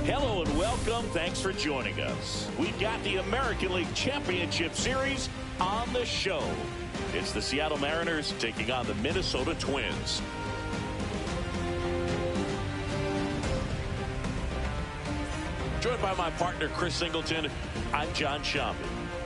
Hello and welcome. Thanks for joining us. We've got the American League Championship Series on the show. It's the Seattle Mariners taking on the Minnesota Twins. Joined by my partner, Chris Singleton, I'm John Shambi.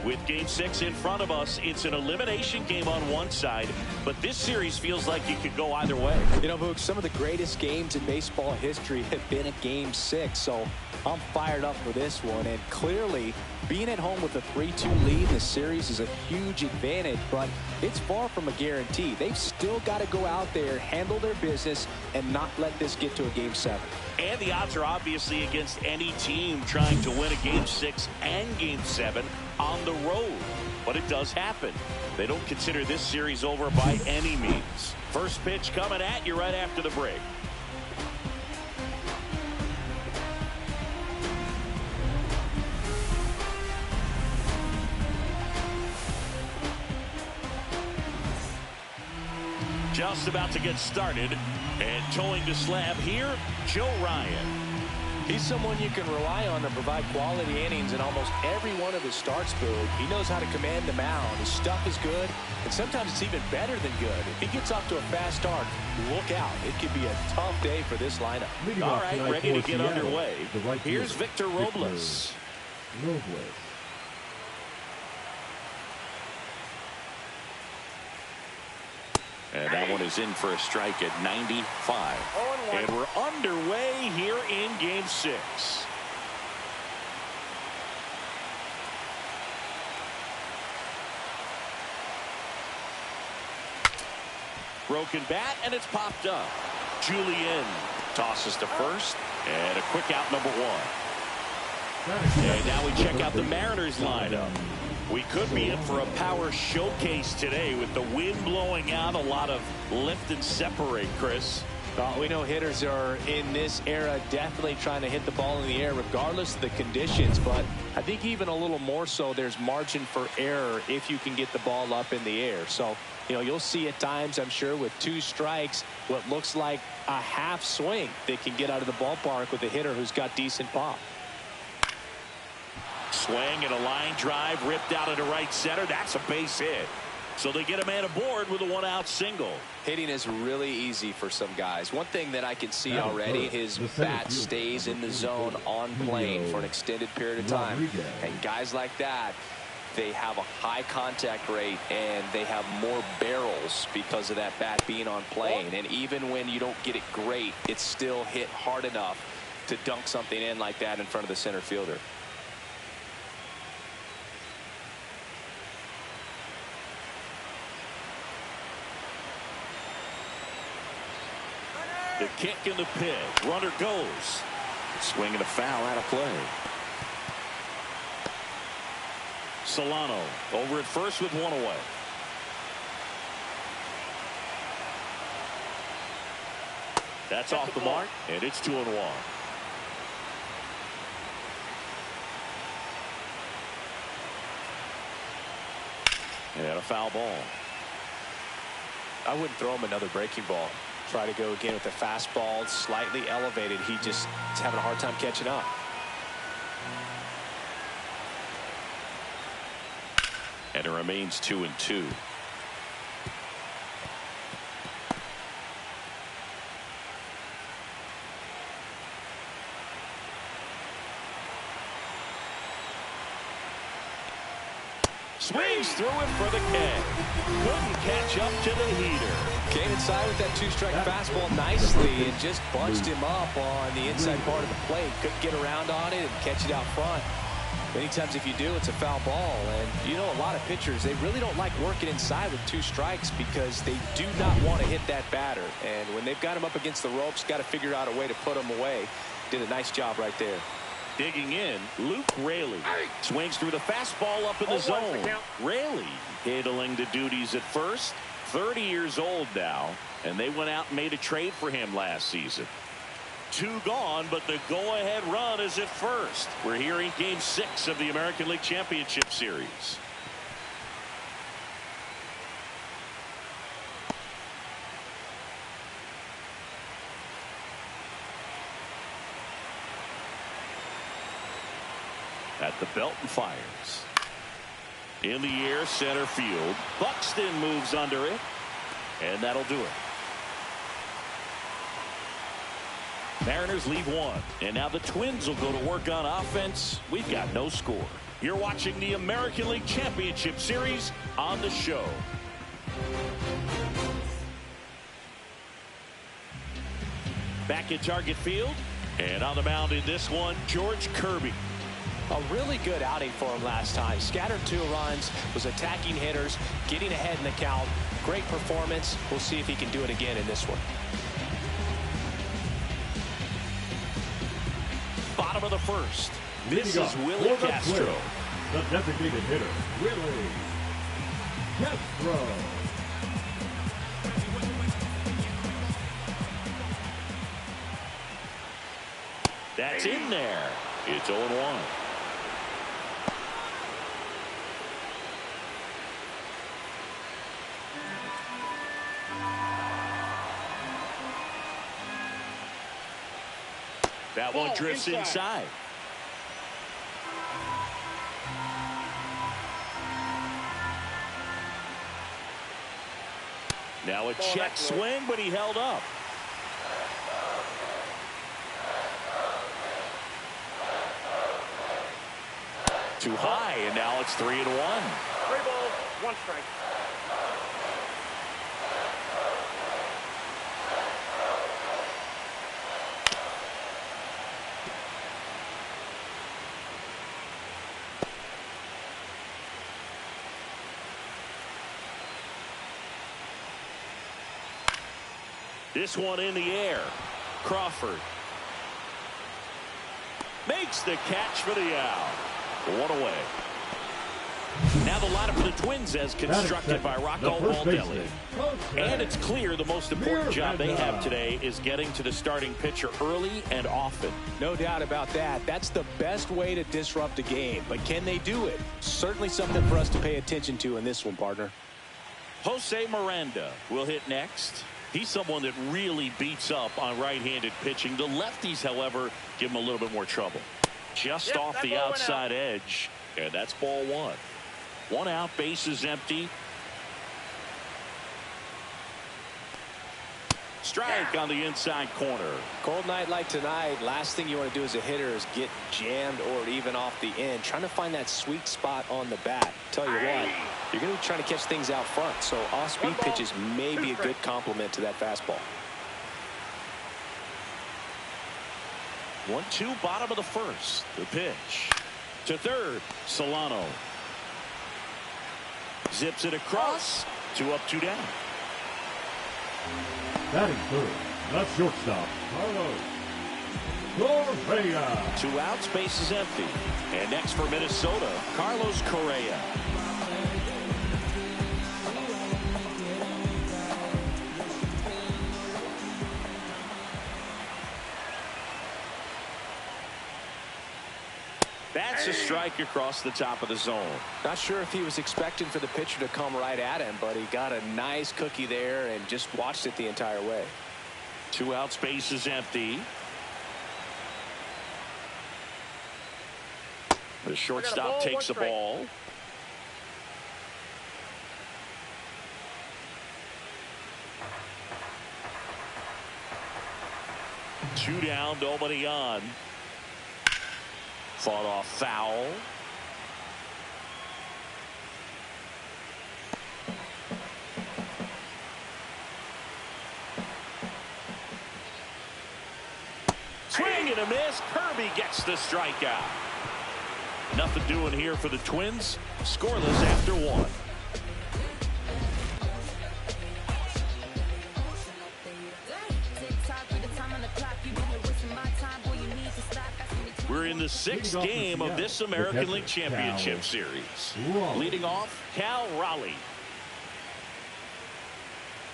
With Game 6 in front of us, it's an elimination game on one side, but this series feels like it could go either way. You know, Mook, some of the greatest games in baseball history have been at Game 6, so I'm fired up for this one. And clearly, being at home with a 3-2 lead in the series is a huge advantage, but it's far from a guarantee. They've still got to go out there, handle their business, and not let this get to a Game 7. And the odds are obviously against any team trying to win a Game 6 and Game 7 on the road. But it does happen. They don't consider this series over by any means. First pitch coming at you right after the break. Just about to get started, and towing the slab here, Joe Ryan. He's someone you can rely on to provide quality innings in almost every one of his starts, Boog. He knows how to command the mound. His stuff is good, and sometimes it's even better than good. If he gets off to a fast start, look out. It could be a tough day for this lineup. All right, ready to get underway. Here's Victor Robles. And that one is in for a strike at 95. And we're underway here in Game 6. Broken bat, and it's popped up. Julian tosses to first, and a quick out, number one. And now we check out the Mariners lineup. We could be in for a power showcase today with the wind blowing out, a lot of lift and separate, Chris. We know hitters are in this era definitely trying to hit the ball in the air regardless of the conditions, but I think even a little more so there's margin for error if you can get the ball up in the air. So, you know, you'll see at times, I'm sure, with 2 strikes, what looks like a half swing that can get out of the ballpark with a hitter who's got decent pop. Swing and a line drive ripped out into right center. That's a base hit. So they get a man aboard with a 1-out single. Hitting is really easy for some guys. One thing that I can see already, his bat stays in the zone on plane for an extended period of time. And guys like that, they have a high contact rate and they have more barrels because of that bat being on plane. And even when you don't get it great, it's still hit hard enough to dunk something in like that in front of the center fielder. The kick and the pitch. Runner goes. Swing and a foul out of play. Solano over at first with one away. That's off the mark, and it's 2-1. And a foul ball. I wouldn't throw him another breaking ball. Try to go again with the fastball, slightly elevated. He just is having a hard time catching up. And it remains 2-2. Swings through it for the K. Couldn't catch up to the heater. Came inside with that 2-strike fastball nicely and just bunched him up on the inside part of the plate. Couldn't get around on it and catch it out front. Many times if you do, it's a foul ball. And you know, a lot of pitchers, they really don't like working inside with 2 strikes because they do not want to hit that batter. And when they've got him up against the ropes, got to figure out a way to put him away. Did a nice job right there. Digging in, Luke Raley swings through the fastball up in the zone. Raley handling the duties at first. 30 years old now, and they went out and made a trade for him last season. 2 gone, but the go-ahead run is at first. We're here in Game 6 of the American League Championship Series. At the belt and fires. In the air, center field. Buxton moves under it. And that'll do it. Mariners leave one. And now the Twins will go to work on offense. We've got no score. You're watching the American League Championship Series on the show. Back at Target Field. And on the mound in this one, George Kirby. A really good outing for him last time. Scattered 2 runs, was attacking hitters, getting ahead in the count. Great performance. We'll see if he can do it again in this one. Bottom of the first. This is Willie Castro. The designated hitter, Willie Castro. That's in there. It's 0-1. That one drifts inside. Now a check swing, but he held up. Too high, and now it's 3-1. 3 balls, 1 strike. This one in the air. Crawford makes the catch for the out. 1 away. Now the lineup for the Twins as constructed by Rocco Baldelli. And it's clear the most important job they have today is getting to the starting pitcher early and often. No doubt about that. That's the best way to disrupt a game. But can they do it? Certainly something for us to pay attention to in this one, partner. Jose Miranda will hit next. He's someone that really beats up on right-handed pitching. The lefties, however, give him a little bit more trouble. Just off the outside edge, and that's ball 1. 1 out, bases empty. Strike on the inside corner. Cold night like tonight, last thing you want to do as a hitter is get jammed or even off the end. Trying to find that sweet spot on the bat. Tell you what, you're going to be trying to catch things out front, so off-speed pitches may be a good complement to that fastball. 1-2, bottom of the first. The pitch to third. Solano zips it across. 2 up, 2 down. Batting third, the shortstop, Carlos Correa. 2 outs, base is empty. And next for Minnesota, Carlos Correa. That's a strike across the top of the zone. Not sure if he was expecting for the pitcher to come right at him, but he got a nice cookie there and just watched it the entire way. 2 outs, base is empty. The shortstop takes the ball. Two down, nobody on. Fought off foul. Swing and a miss. Kirby gets the strikeout. Nothing doing here for the Twins. Scoreless after 1. We're in the 6th game of this American League Championship Series. Leading off, Cal Raleigh.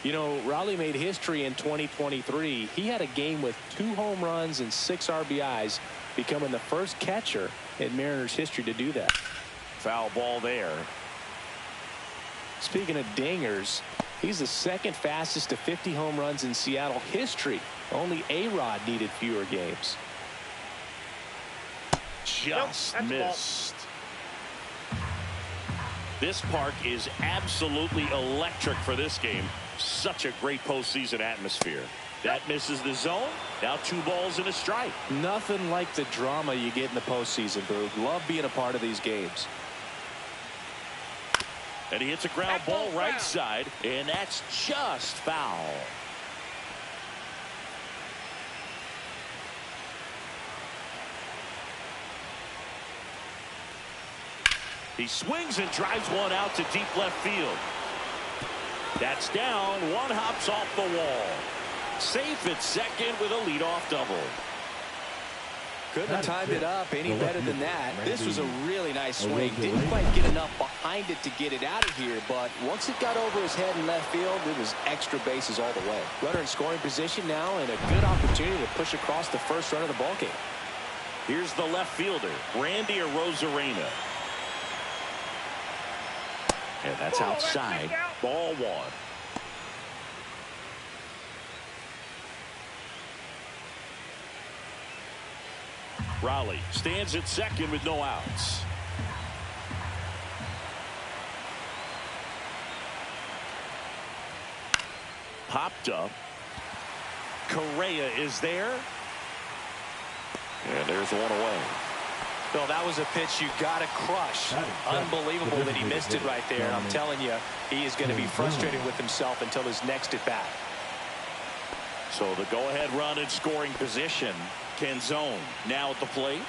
You know, Raleigh made history in 2023. He had a game with 2 home runs and 6 RBIs, becoming the first catcher in Mariners history to do that. Foul ball there. Speaking of dingers, he's the 2nd fastest to 50 home runs in Seattle history. Only A-Rod needed fewer games. just missed. This park is absolutely electric for this game. Such a great postseason atmosphere. That misses the zone. Now 2 balls and a strike. Nothing like the drama you get in the postseason, Boog. Love being a part of these games. And he hits a ground ball right side, and that's just foul. He swings and drives one out to deep left field. That's down. One hops off the wall. Safe at second with a leadoff double. Couldn't have timed it up any better than that. This was a really nice swing. Didn't quite get enough behind it to get it out of here, but once it got over his head in left field, it was extra bases all the way. Runner in scoring position now, and a good opportunity to push across the first run of the ballgame. Here's the left fielder, Randy Arozarena. And that's outside. Ball 1. Raleigh stands at second with no outs. Popped up. Correa is there. And there's one away. Bill, that was a pitch you got to crush. Unbelievable that he missed it right there. And I'm telling you, he is going to be frustrated with himself until his next at bat. So the go-ahead run in scoring position. Canzone now at the plate.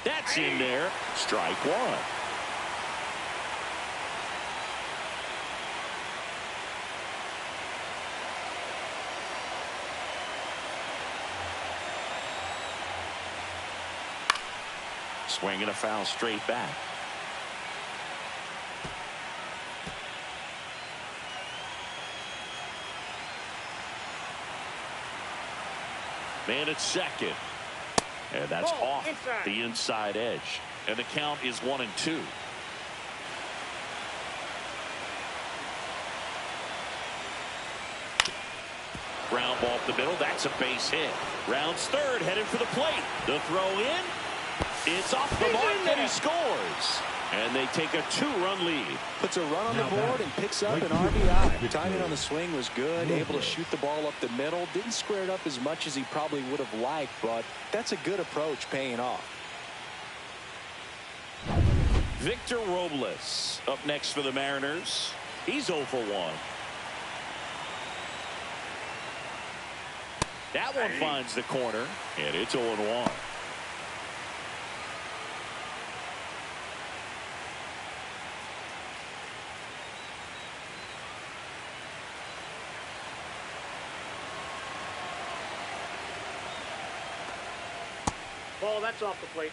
That's in there. Strike 1. Swing and a foul straight back. Man at second. And that's off the inside edge. And the count is 1-2. Ground ball up the middle. That's a base hit. Rounds third, headed for the plate. The throw in. It's off the mark, and he scores. And they take a 2-run lead. Puts a run on the board and picks up an RBI. Timing on the swing was good. Able to shoot the ball up the middle. Didn't square it up as much as he probably would have liked, but that's a good approach paying off. Victor Robles up next for the Mariners. He's 0 for 1. That one finds the corner, and it's 0-1. Ball, that's off the plate.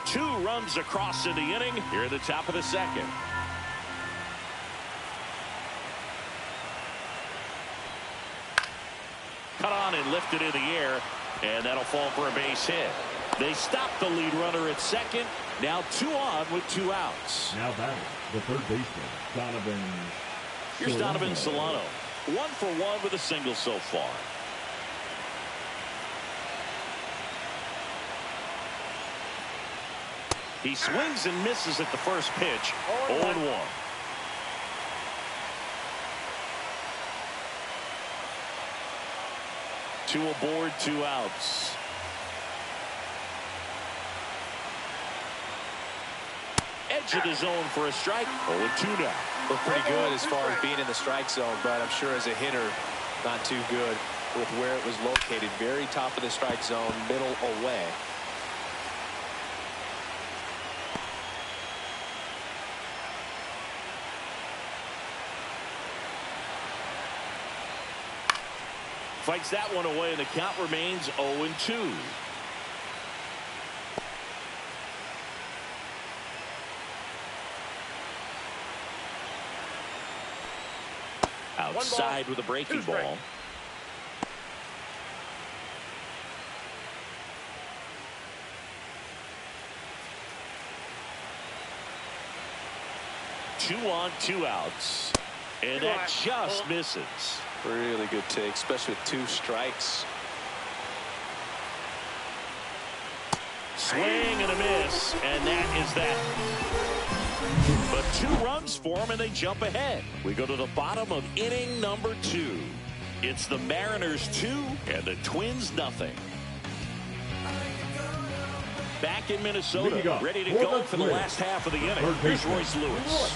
Two runs across in the inning here at the top of the second. Cut on and lifted in the air, and that'll fall for a base hit. They stop the lead runner at second. Now 2 on with 2 outs. Now batting, the third baseman, Donovan. Here's Donovan Solano. 1 for 1 with a single so far. He swings and misses at the first pitch. 0-1. Two aboard, 2 outs. Edge of the zone for a strike. 0-2 now. Look pretty good as far as being in the strike zone, but I'm sure as a hitter, not too good with where it was located. Very top of the strike zone, middle away. Fights that one away, and the count remains 0-2. Outside with a breaking ball. 2 on, 2 outs. And that just misses. Really good take, especially with 2 strikes. Swing and a miss, and that is that. But 2 runs for them, and they jump ahead. We go to the bottom of inning number 2. It's the Mariners 2 and the Twins nothing. Back in Minnesota, ready to go for the last half of the inning. Here's Royce Lewis.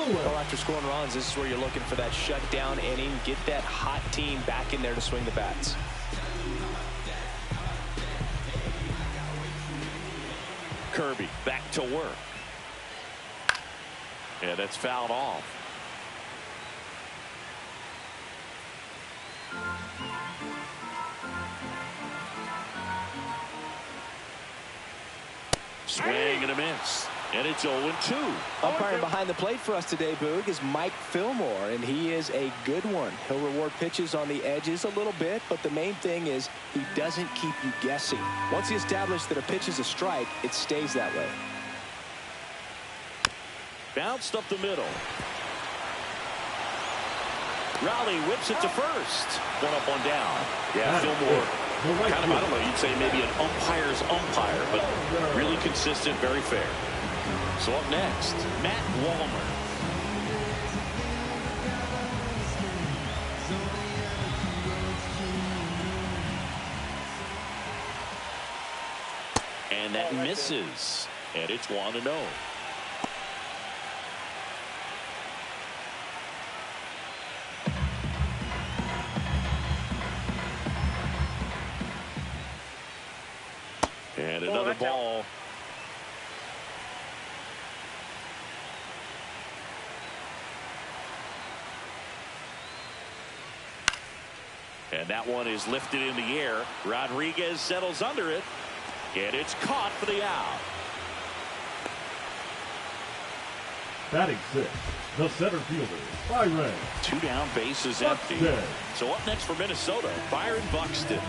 Well, after scoring runs, this is where you're looking for that shutdown inning. Get that hot team back in there to swing the bats. Kirby back to work. Yeah, that's fouled off. Swing and a miss. And it's 0-2. Umpiring behind the plate for us today, Boog, is Mike Fillmore, and he is a good one. He'll reward pitches on the edges a little bit, but the main thing is he doesn't keep you guessing. Once he established that a pitch is a strike, it stays that way. Bounced up the middle. Raleigh whips it to first. 1 up, 1 down. Yeah, Fillmore. Kind of, I don't know, you'd say maybe an umpire's umpire, but really consistent, very fair. So up next, Matt Wallner. And that misses. And it's 1-0. And another ball. And that one is lifted in the air. Rodriguez settles under it. And it's caught for the out. Batting 6, the center fielder, Byron. 2 down, bases empty. So up next for Minnesota, Byron Buxton.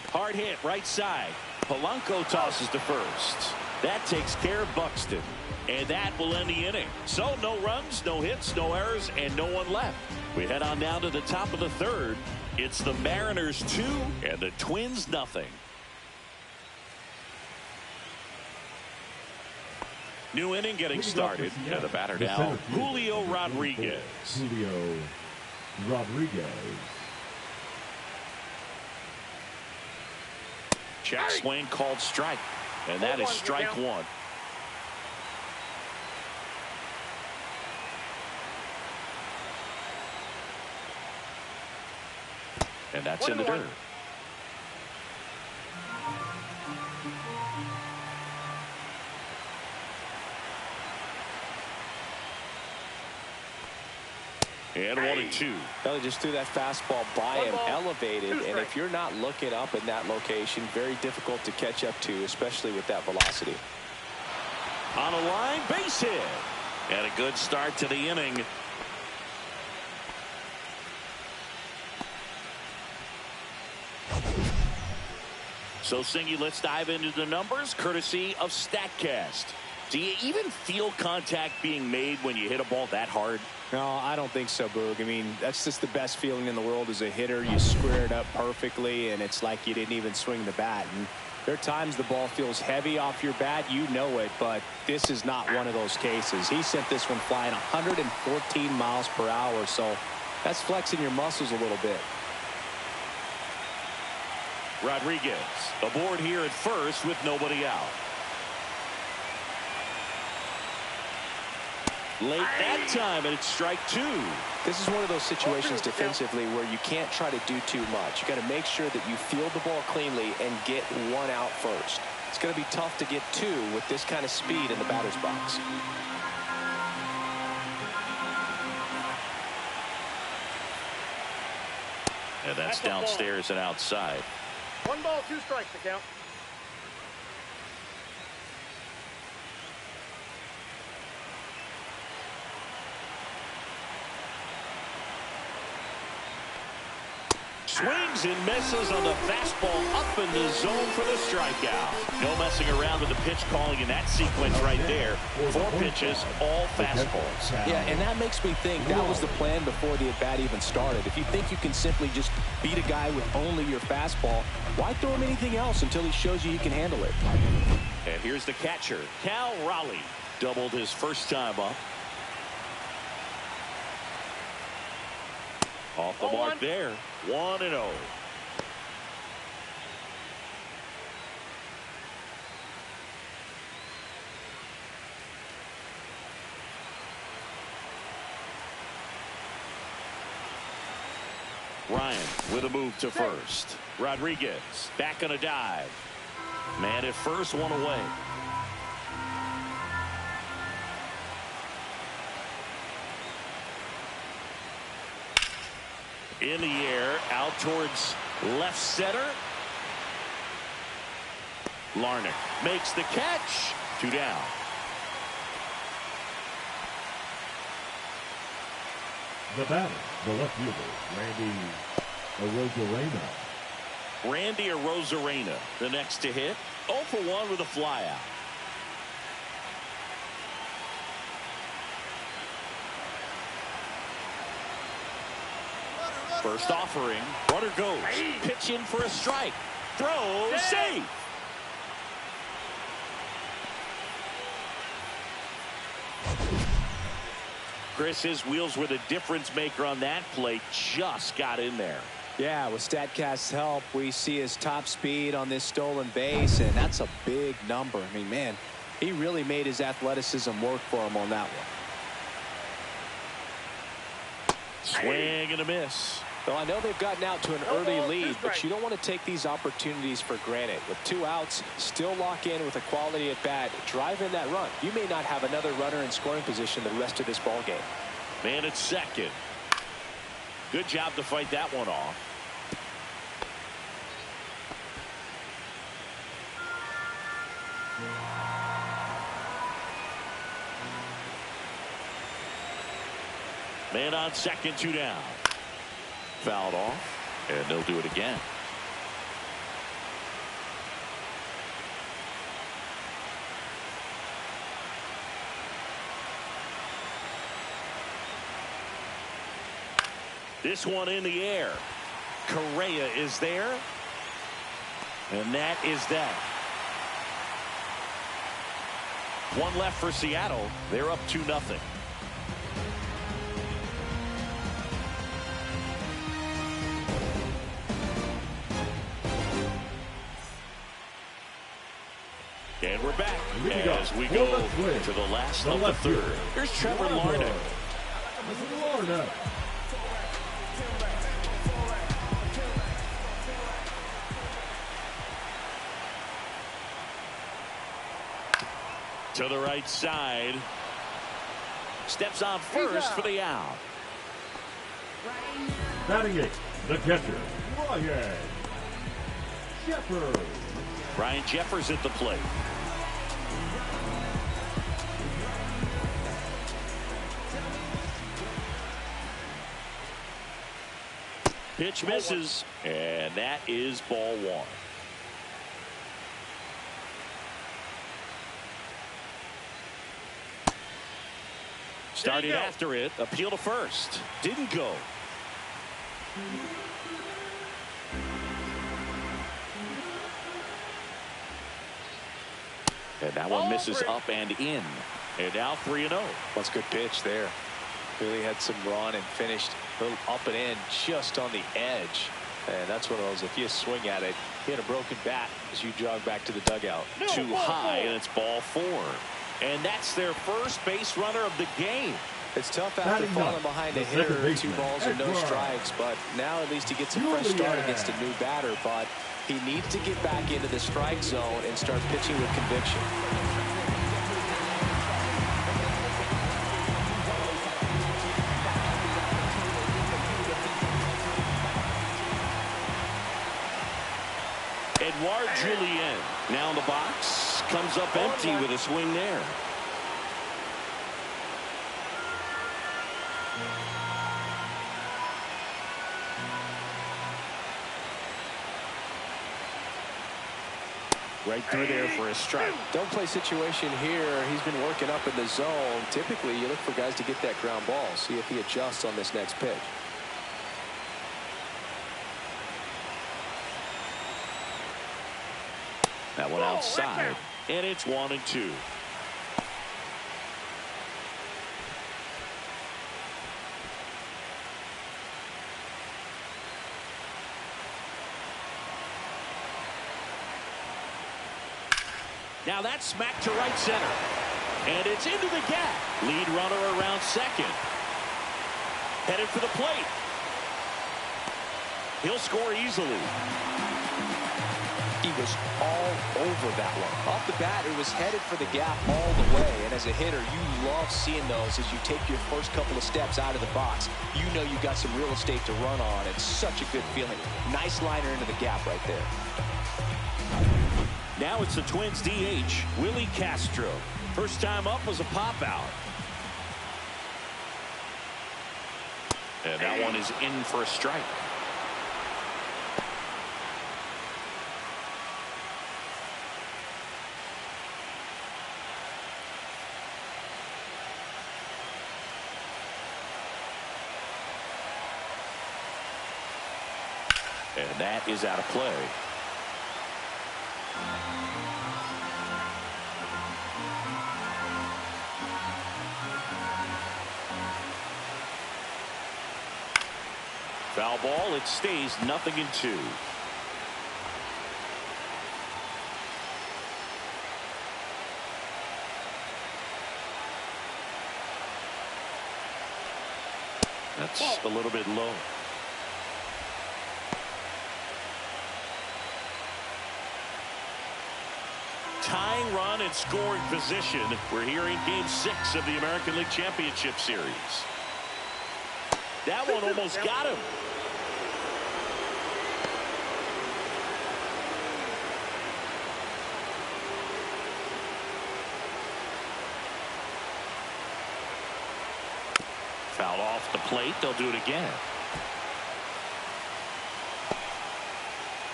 Hard hit right side. Polanco tosses to first. That takes care of Buxton. And that will end the inning. So no runs, no hits, no errors, and no one left. We head on down to the top of the 3rd. It's the Mariners 2 and the Twins nothing. New inning getting started. And the batter now, Julio Rodriguez. Julio Rodriguez. Check swing called strike. And that is strike 1. And that's in the dirt. And 1-2. They just threw that fastball by him, elevated, and if you're not looking up in that location, very difficult to catch up to, especially with that velocity. On a line, base hit. And a good start to the inning. So, Singy, let's dive into the numbers, courtesy of StatCast. Do you even feel contact being made when you hit a ball that hard? No, I don't think so, Boog. I mean, that's just the best feeling in the world as a hitter. You square it up perfectly, and it's like you didn't even swing the bat. And there are times the ball feels heavy off your bat. You know it, but this is not one of those cases. He sent this one flying 114 miles per hour, so that's flexing your muscles a little bit. Rodriguez aboard here at first with nobody out. Late that time, and it's strike 2. This is one of those situations defensively where you can't try to do too much. You got to make sure that you field the ball cleanly and get 1 out first. It's going to be tough to get 2 with this kind of speed in the batter's box. And that's downstairs and outside. 1 ball, 2 strikes to count. Swings and misses on the fastball up in the zone for the strikeout. No messing around with the pitch calling in that sequence right there. 4 pitches, all fastballs. Yeah, and that makes me think that was the plan before the at-bat even started. If you think you can simply just beat a guy with only your fastball, why throw him anything else until he shows you he can handle it? And here's the catcher, Cal Raleigh. Doubled his first time up. Off the mark there. 1-0. Ryan with a move to first. Rodriguez back on a dive. Man at first, 1 away. In the air, out towards left center. Larnach makes the catch. 2 down. The batter, the left fielder, Randy Arozarena. Randy Arozarena, the next to hit. 0 for 1 with a flyout. First offering, runner goes. Pitch in for a strike. Throw, safe. Chris, his wheels were the difference maker on that play. Just got in there. Yeah, with StatCast's help, we see his top speed on this stolen base, and that's a big number. I mean, man, he really made his athleticism work for him on that one. Swing and a miss. Well, I know they've gotten out to an early lead, but you don't want to take these opportunities for granted. With 2 outs, still lock in with a quality at bat, drive in that run. You may not have another runner in scoring position the rest of this ball game. Man at second. Good job to fight that one off. Man on second, 2 down. Fouled off, and they'll do it again. This one in the air. Correa is there. And that is that. 1 left for Seattle. They're up 2-0. And we're back as we go to the last of the third. Here's Trevor Larnach. To the right side. Steps on first for the out. Batting 8, the catcher, Ryan Jeffers. Ryan Jeffers at the plate. Pitch misses, and that is ball 1. Started after it, appeal to first. Didn't go. And that one misses up and in. And now 3-0. That's a good pitch there. Really had some run and finished a little up and in just on the edge. And that's one of those, if you swing at it, hit a broken bat as you jog back to the dugout. Too high, and it's ball 4. And that's their first base runner of the game. It's tough after falling behind a hitter, 2 balls and no strikes, but now at least he gets a fresh start against a new batter. But he needs to get back into the strike zone and start pitching with conviction. Edouard Julien now in the box, comes up empty with a swing there. Right through there for a strike. Don't play situation here. He's been working up in the zone. Typically, you look for guys to get that ground ball. See if he adjusts on this next pitch. That one outside, and it's 1-2. Now that's smacked to right center. And it's into the gap. Lead runner around second. Headed for the plate. He'll score easily. He was all over that one. Off the bat, it was headed for the gap all the way. And as a hitter, you love seeing those as you take your first couple of steps out of the box. You know you got some real estate to run on. It's such a good feeling. Nice liner into the gap right there. Now it's the Twins DH, Willie Castro. First time up was a pop out. And that one is in for a strike. And that is out of play. Foul ball. It stays 0-2. That's a little bit low. Tying run and scoring position. We're here in Game 6 of the American League Championship Series. That one almost got him. Foul off the plate. They'll do it again.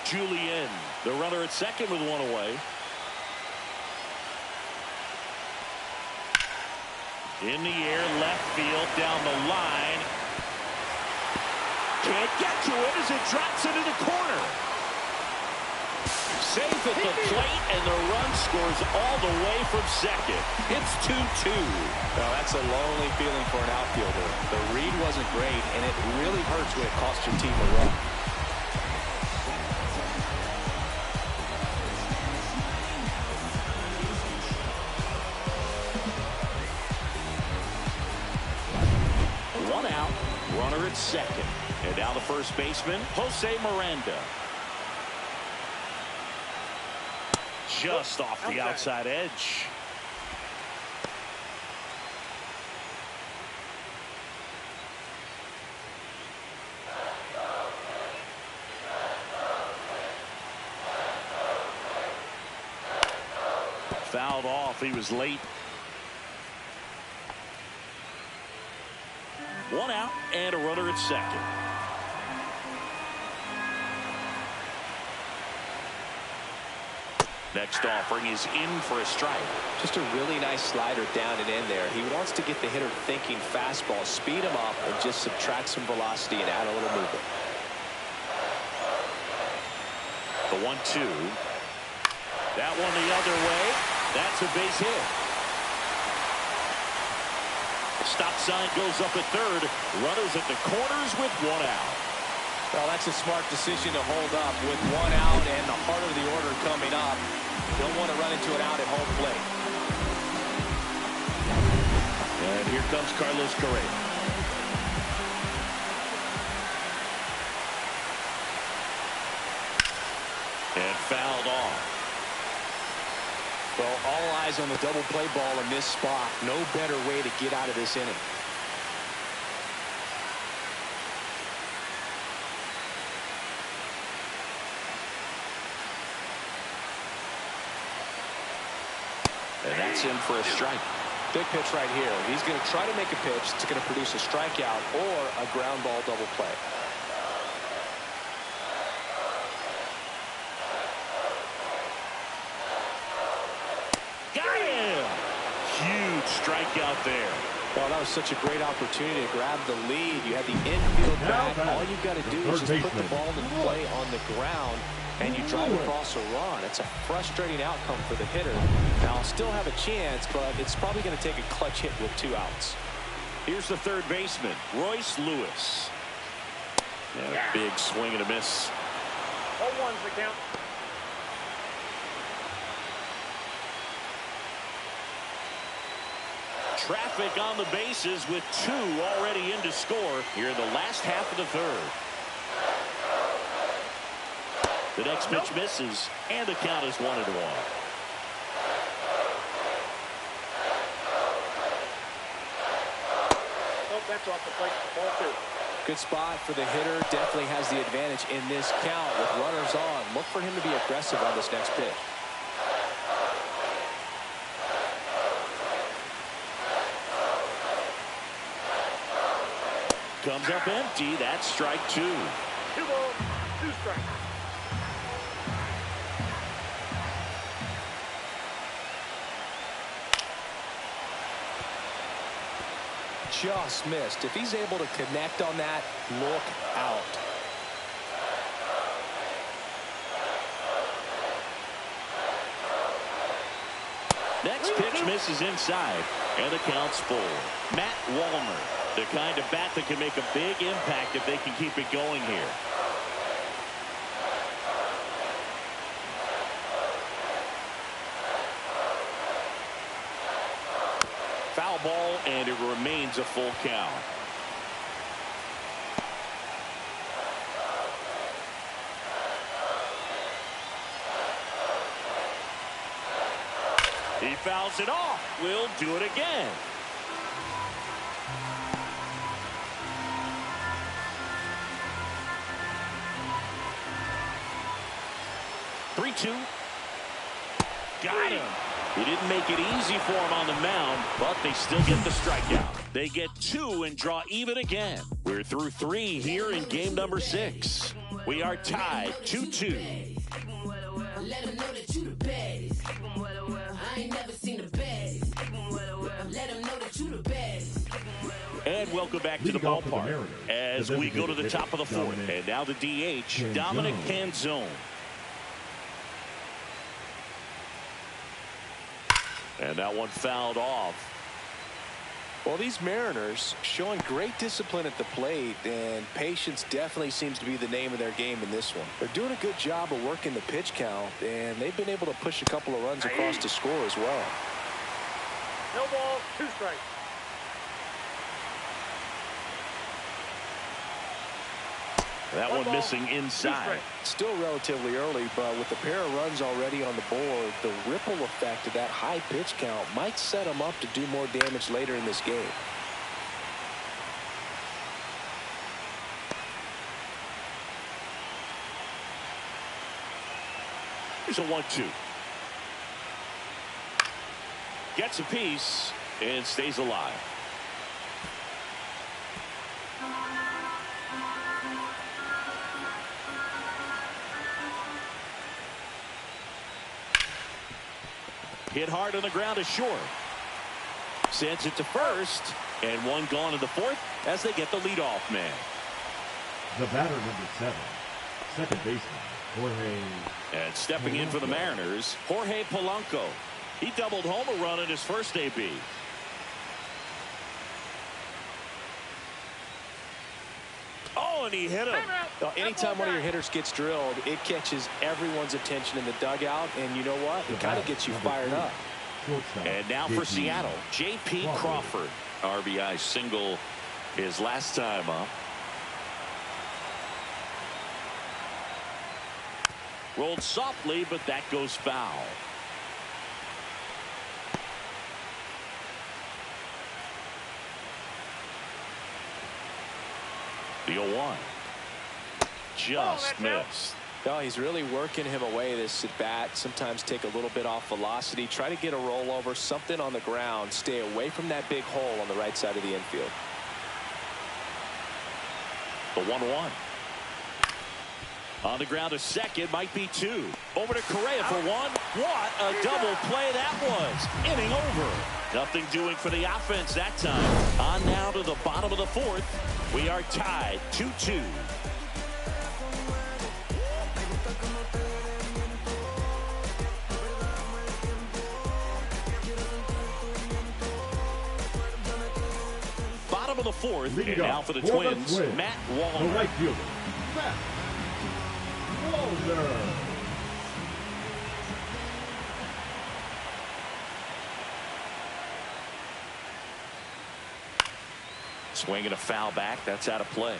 Julian, the runner at second with one away. In the air, left field, down the line. Can't get to it as it drops into the corner. Safe at the plate, and the run scores all the way from second. It's 2-2. Well, that's a lonely feeling for an outfielder. The read wasn't great, and it really hurts when it costs your team a run. One out, runner at second. And now the first baseman, Jose Miranda. Just off the outside edge. Fouled off. He was late. One out and a runner at second. Next offering is in for a strike. Just a really nice slider down and in there. He wants to get the hitter thinking fastball, speed him up, and just subtract some velocity and add a little movement. The 1-2. That one the other way. That's a base hit. Stop sign goes up at third. Runners at the corners with one out. Well, that's a smart decision to hold up with one out and the heart of the order coming up. Don't want to run into an out at home plate. And here comes Carlos Correa. And fouled off. Well, all eyes on the double play ball in this spot. No better way to get out of this inning. And that's in for a strike. Big pitch right here. He's going to try to make a pitch that's going to produce a strikeout or a ground ball double play. strikeout there. Well, that was such a great opportunity to grab the lead. You had the infield back. All you've got to do is just put the ball in play on the ground, and you drive across a run. It's a frustrating outcome for the hitter. Now, I'll still have a chance, but it's probably going to take a clutch hit with 2 outs. Here's the third baseman, Royce Lewis. And a big swing and a miss. 0-1's the count. Traffic on the bases with 2 already in to score here in the last half of the third. The next pitch misses, and the count is 1-1. Oh, that's off the plate. Ball 2. Good spot for the hitter. Definitely has the advantage in this count with runners on. Look for him to be aggressive on this next pitch. Comes up empty. That's strike 2. 2 balls, 2 strikes. Just missed. If he's able to connect on that, look out. Next pitch misses inside, and the count's full. Matt Wallner, the kind of bat that can make a big impact if they can keep it going here. Foul ball, and it remains a full count. He fouls it off. We'll do it again. Three-two. Got him. He didn't make it easy for him on the mound, but they still get the strikeout. They get 2 and draw even again. We're through 3 here in game number 6. We are tied 2-2. Let them know that you the baddest. I ain't never seen the baddest. Let them know that you the baddest. And welcome back to the ballpark as we go to the top of the 4th. And now the DH, Dominic Canzone. And that one fouled off. Well, these Mariners showing great discipline at the plate, and patience definitely seems to be the name of their game in this one. They're doing a good job of working the pitch count, and they've been able to push a couple of runs across to score as well. No balls, 2 strikes. That one missing inside. Still relatively early, but with a pair of runs already on the board, the ripple effect of that high pitch count might set them up to do more damage later in this game. Here's a 1-2. Gets a piece and stays alive. Hit hard on the ground is short. Sends it to first, and one gone in the 4th as they get the leadoff man. The batter, number 7, second baseman, Jorge. And stepping in for the Mariners, Jorge Polanco. He doubled home a run in his first AB. Oh, and he hit him. Anytime one of your hitters gets drilled, it catches everyone's attention in the dugout, and you know what? It kind of gets you fired up. And now for Seattle, J.P. Crawford. RBI single his last time up. Rolled softly, but that goes foul. The 0-1. Just missed. Oh, he's really working him away this at bat. Sometimes take a little bit off velocity. Try to get a rollover, something on the ground. Stay away from that big hole on the right side of the infield. The 1-1. On the ground to second, might be 2. Over to Correa for 1. What a double play that was. Inning over. Nothing doing for the offense that time. On now to the bottom of the fourth. We are tied 2-2. Bottom of the fourth, and now for the Twins, Matt Wallner. The right fielder, Matt Wallner. Swinging a foul back. That's out of play.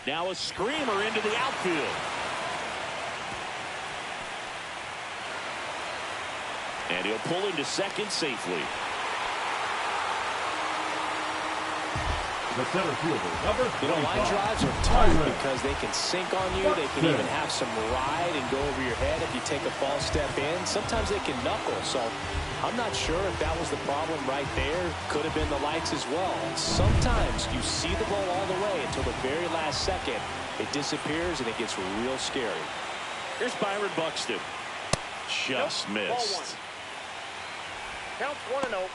Now a screamer into the outfield. And he'll pull into second safely. The center fielder, number 25. Line drives are tough because they can sink on you. They can even have some ride and go over your head if you take a false step in. Sometimes they can knuckle. So I'm not sure if that was the problem right there. Could have been the lights as well. Sometimes you see the ball all the way until the very last second. It disappears and it gets real scary. Here's Byron Buxton. Just missed. Counts 1-0.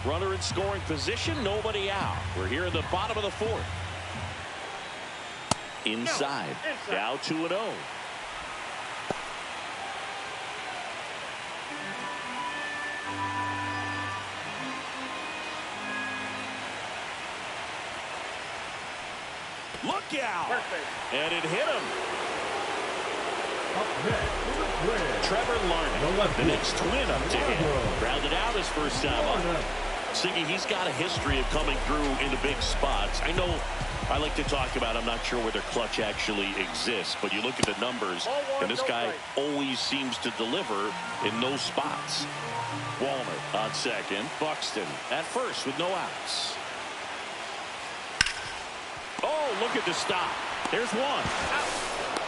Runner in scoring position, nobody out. We're here in the bottom of the fourth. Inside. Now 2-0. Look out. Perfect. And it hit him. Up next, Trevor Larnach, the next Twin up to him. Grounded out his first time up. Siggy, he's got a history of coming through into big spots. I know I like to talk about, I'm not sure where their clutch actually exists, but you look at the numbers, and this guy always seems to deliver in those spots. Wallner on second. Buxton at first with no outs. Oh, look at the stop. There's one.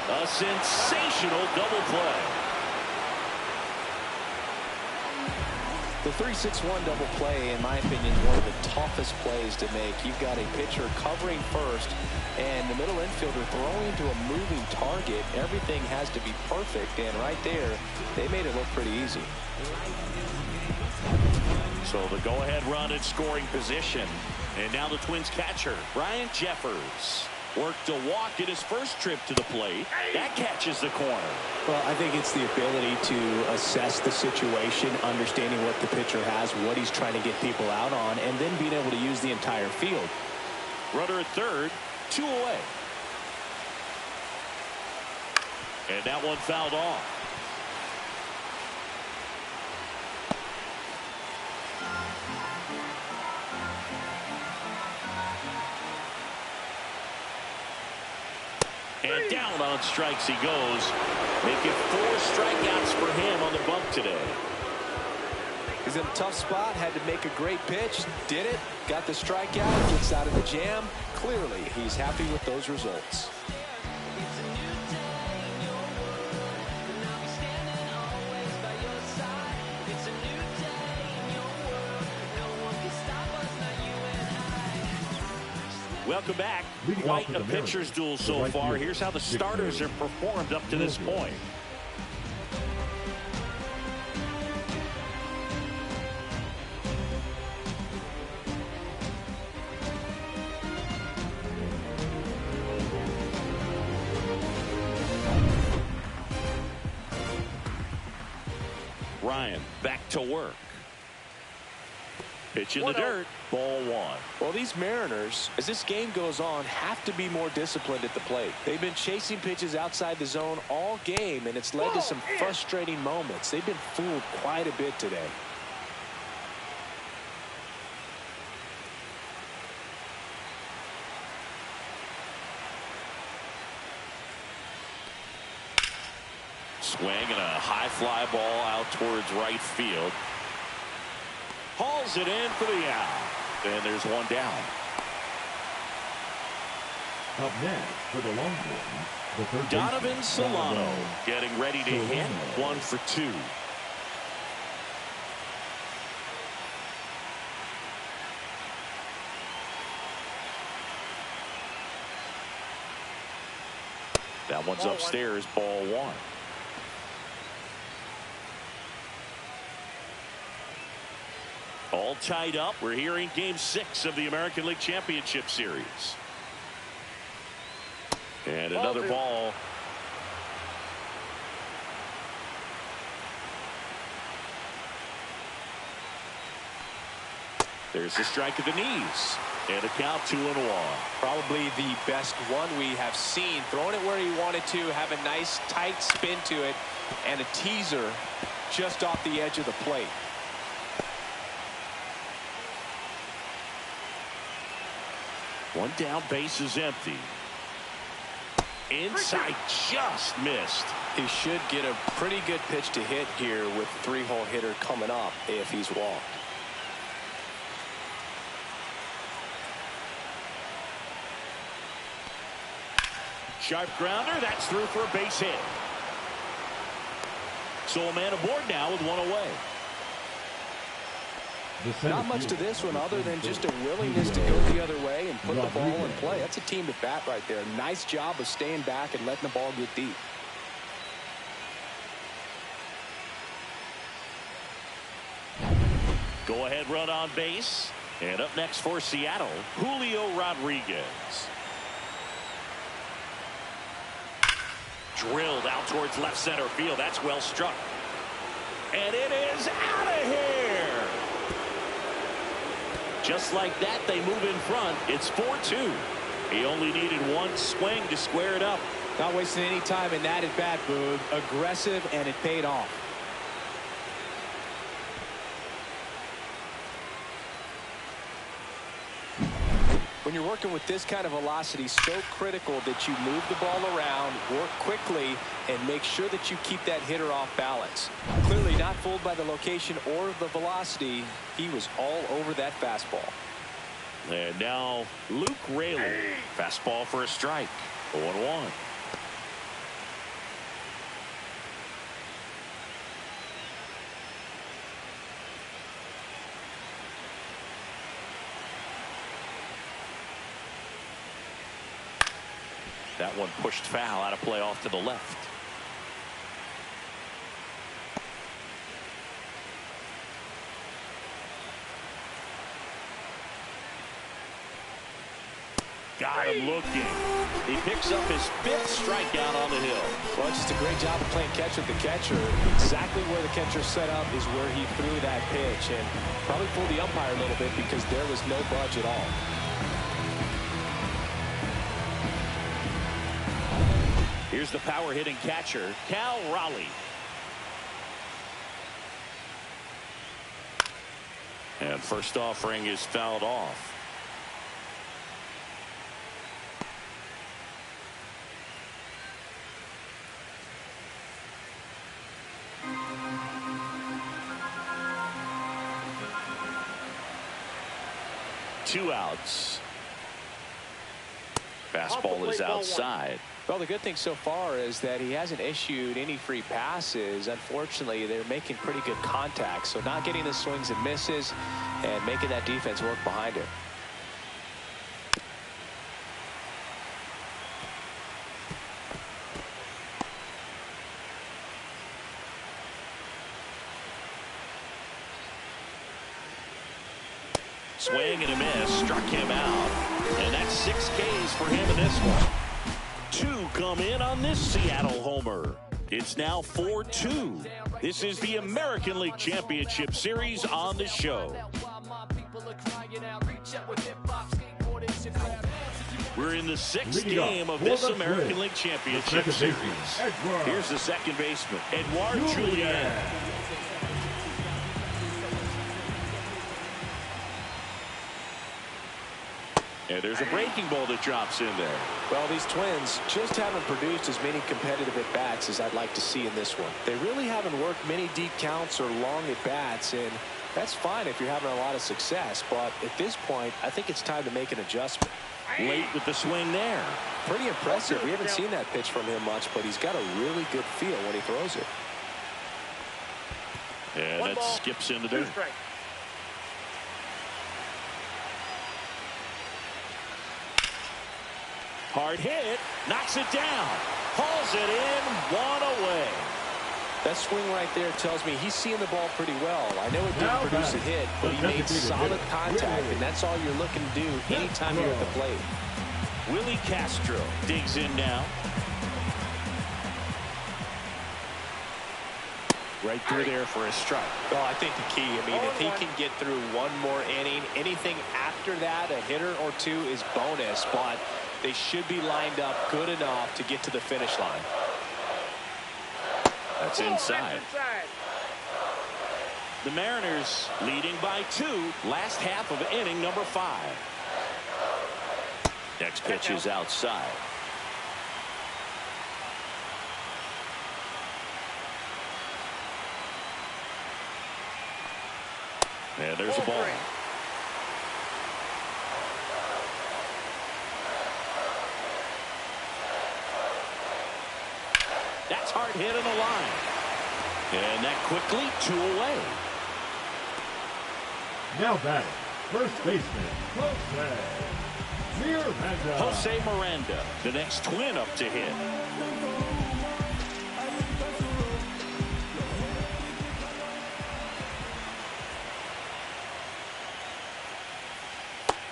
A sensational double play. The 3-6-1 double play, in my opinion, is one of the toughest plays to make. You've got a pitcher covering first and the middle infielder throwing to a moving target. Everything has to be perfect, and right there, they made it look pretty easy. So the go-ahead run in scoring position. And now the Twins catcher, Ryan Jeffers. Worked a walk in his first trip to the plate. That catches the corner. Well, I think it's the ability to assess the situation, understanding what the pitcher has, what he's trying to get people out on, and then being able to use the entire field. Runner at third, 2 away. And that one fouled off. And down on strikes he goes. Making 4 strikeouts for him on the bump today. He's in a tough spot, had to make a great pitch, did it, got the strikeout, gets out of the jam. Clearly, he's happy with those results. Welcome back. Quite a pitcher's duel so far. Here's how the starters have performed up to this point. Ryan back to work. Pitch in the dirt. Ball 1. Well, these Mariners, as this game goes on, have to be more disciplined at the plate. They've been chasing pitches outside the zone all game, and it's led to some frustrating moments. They've been fooled quite a bit today. Swing and a high fly ball out towards right field. Hauls it in for the out. And there's one down. Up next for the long one, the third Donovan Solano getting ready to hit. 1 for 2. That one's upstairs, ball one. All tied up. We're here in Game 6 of the American League Championship Series. And another ball. There's the strike at the knees. And a count 2-1. Probably the best one we have seen. Throwing it where he wanted to, have a nice tight spin to it, and a teaser just off the edge of the plate. One down, base is empty. Inside, just missed. He should get a pretty good pitch to hit here with the 3-hole hitter coming up if he's walked. Sharp grounder, that's through for a base hit. So a man aboard now with one away. Not much to this one other than just a willingness to go the other way and put the ball in play. That's a team at bat right there. Nice job of staying back and letting the ball get deep. Go ahead run on base. And up next for Seattle, Julio Rodriguez. Drilled out towards left center field. That's well struck. And it is out of here. Just like that, they move in front. It's 4-2. He only needed one swing to square it up. Not wasting any time in that at bat, Boog. Aggressive, and it paid off. When you're working with this kind of velocity, so critical that you move the ball around, work quickly, and make sure that you keep that hitter off balance. Clearly not fooled by the location or the velocity. He was all over that fastball. And now Luke Raley. Fastball for a strike. 0-1. That one pushed foul, out of play off to the left. Got him looking. He picks up his 5th strikeout on the hill. Well, just a great job of playing catch with the catcher. Exactly where the catcher set up is where he threw that pitch, and probably fooled the umpire a little bit because there was no budge at all. Here's the power hitting catcher, Cal Raleigh. And first offering is fouled off. Two outs. Fastball is outside. Well, the good thing so far is that he hasn't issued any free passes. Unfortunately, they're making pretty good contact, so not getting the swings and misses and making that defense work behind him. Swing and a miss, struck him out. And that's 6 Ks for him in this one. 2 come in on this Seattle homer. It's now 4-2. This is the American League Championship Series on the show. We're in the 6th game of this American League Championship Series. Here's the second baseman, Edouard Julien. And there's a breaking ball that drops in there. Well, these Twins just haven't produced as many competitive at-bats as I'd like to see in this one. They really haven't worked many deep counts or long at-bats, and that's fine if you're having a lot of success. But at this point, I think it's time to make an adjustment. Late with the swing there. Pretty impressive. We haven't seen that pitch from him much, but he's got a really good feel when he throws it. And that skips into there. Hard hit, knocks it down. Hauls it in, one away. That swing right there tells me he's seeing the ball pretty well. I know it didn't produce a hit, but he made solid contact, and that's all you're looking to do anytime you're at the plate. Willie Castro digs in now. Right through there for a strike. Well, I think the key, I mean, if he can get through one more inning, anything after that, a hitter or two is bonus, but they should be lined up good enough to get to the finish line. That's inside. The Mariners leading by 2, last half of inning number 5. Next pitch is outside. And there's a ball. That's hard hit in the line. And that quickly 2 away. Now batting, first baseman, Jose Miranda, the next Twin up to hit.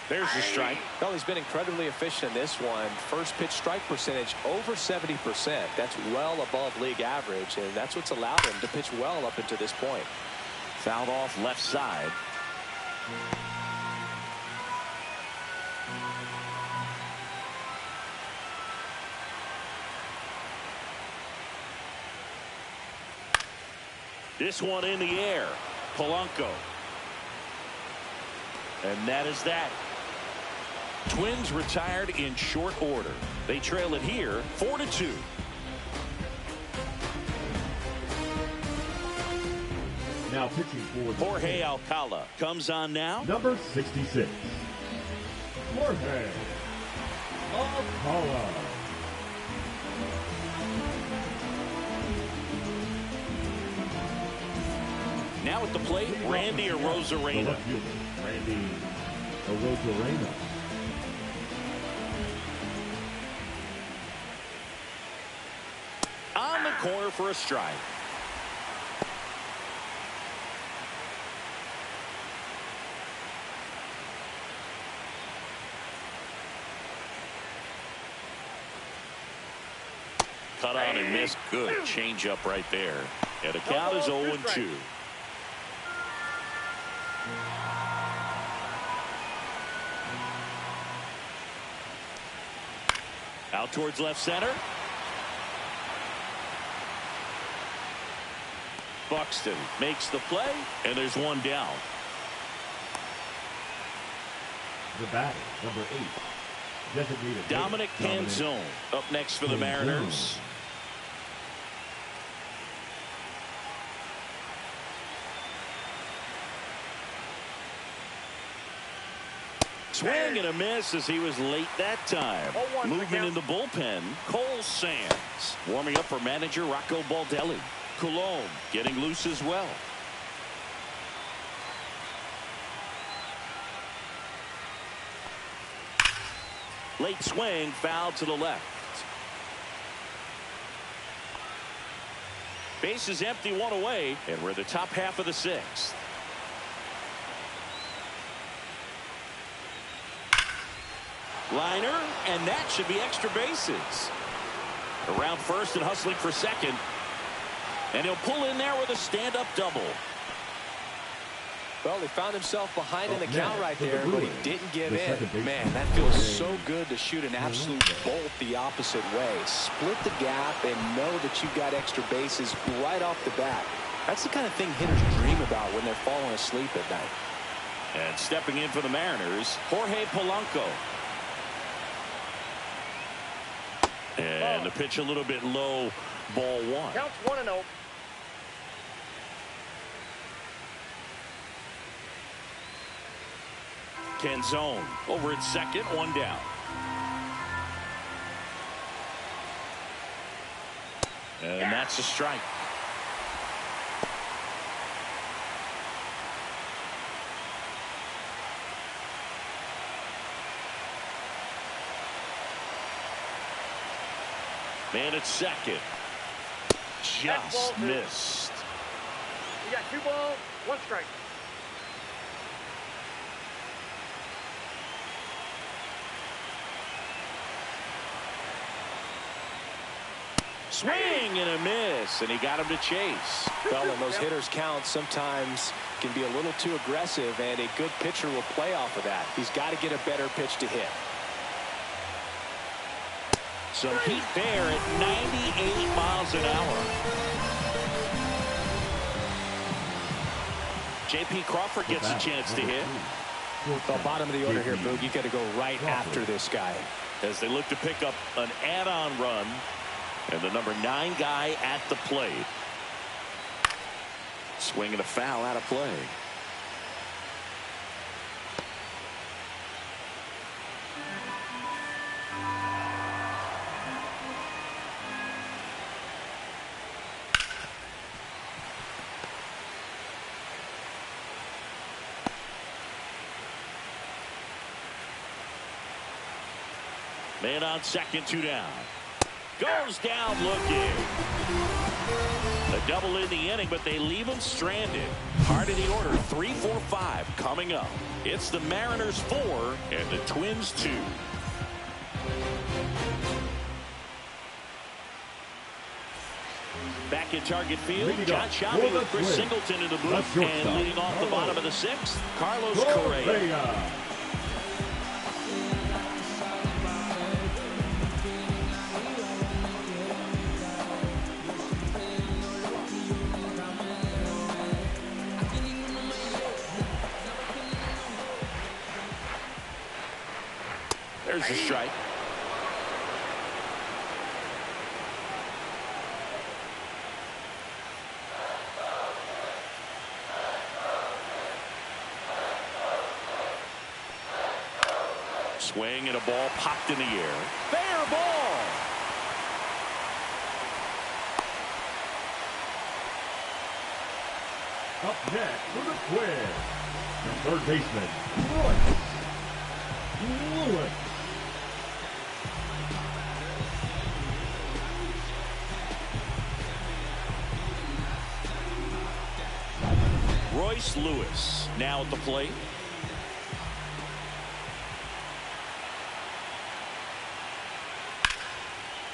There's the strike. Well, he's been incredibly efficient in this one. First pitch strike percentage over 70%. That's well above league average, and that's what's allowed him to pitch well up until this point. Fouled off left side. This one in the air. Polanco. And that is that. Twins retired in short order. They trail it here 4-2. Now pitching for Jorge Alcala comes on now. Number 66. Jorge Alcala. Now at the plate, Randy Arozarena. Randy Arozarena. On the corner for a strike. Cut on and missed. Good changeup right there. And the count is 0-2. Out towards left center. Buxton makes the play, and there's one down. The batter, number 8. Designated Dominic Canzone up next for the Mariners. Swing and a miss as he was late that time. Movement in the bullpen. Cole Sands warming up for manager Rocco Baldelli. Coulomb getting loose as well. Late swing, foul to the left. Base is empty, one away, and we're the top half of the 6th. Liner, and that should be extra bases. Around first and hustling for second. And he'll pull in there with a stand-up double. Well, he found himself behind in the count right there, but he didn't give in. Man, that feels so good to shoot an absolute bolt the opposite way. Split the gap and know that you've got extra bases right off the bat. That's the kind of thing hitters dream about when they're falling asleep at night. And stepping in for the Mariners, Jorge Polanco. And the pitch a little bit low, ball 1. Counts 1-0. Canzone over at second, one down. And that's a strike. Man at second. Just missed. You got 2 balls, 1 strike. Swing and a miss, and he got him to chase. Well, and those hitters count sometimes can be a little too aggressive, and a good pitcher will play off of that. He's got to get a better pitch to hit. Some heat there at 98 miles an hour. J.P. Crawford gets a chance to hit. The bottom of the order here, Boog. You got to go right after this guy. As they look to pick up an add-on run. And the number 9 guy at the plate. Swinging a foul out of play. Man on second, 2 down. Goes down looking. A double in the inning, but they leave him stranded. Heart of the order, 3, 4, 5 coming up. It's the Mariners 4 and the Twins 2. Back in Target Field, John Shelby with Chris Singleton in the booth, and leading off the bottom of the 6th, Carlos Correa. There's a strike. Swing and a ball popped in the air. Fair ball. Up next for the Twins, the third baseman, Royce Lewis. Royce Lewis now at the plate.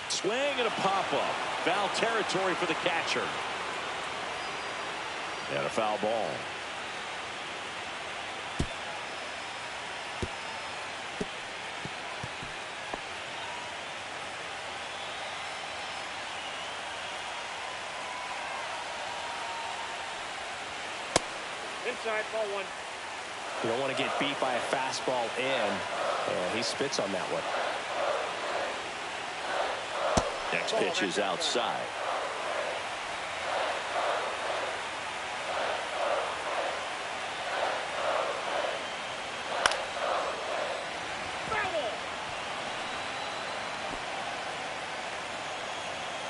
Swing and a pop-up. Foul territory for the catcher. And a foul ball. Inside, ball 1. You don't want to get beat by a fastball in, and he spits on that one. Next pitch is outside.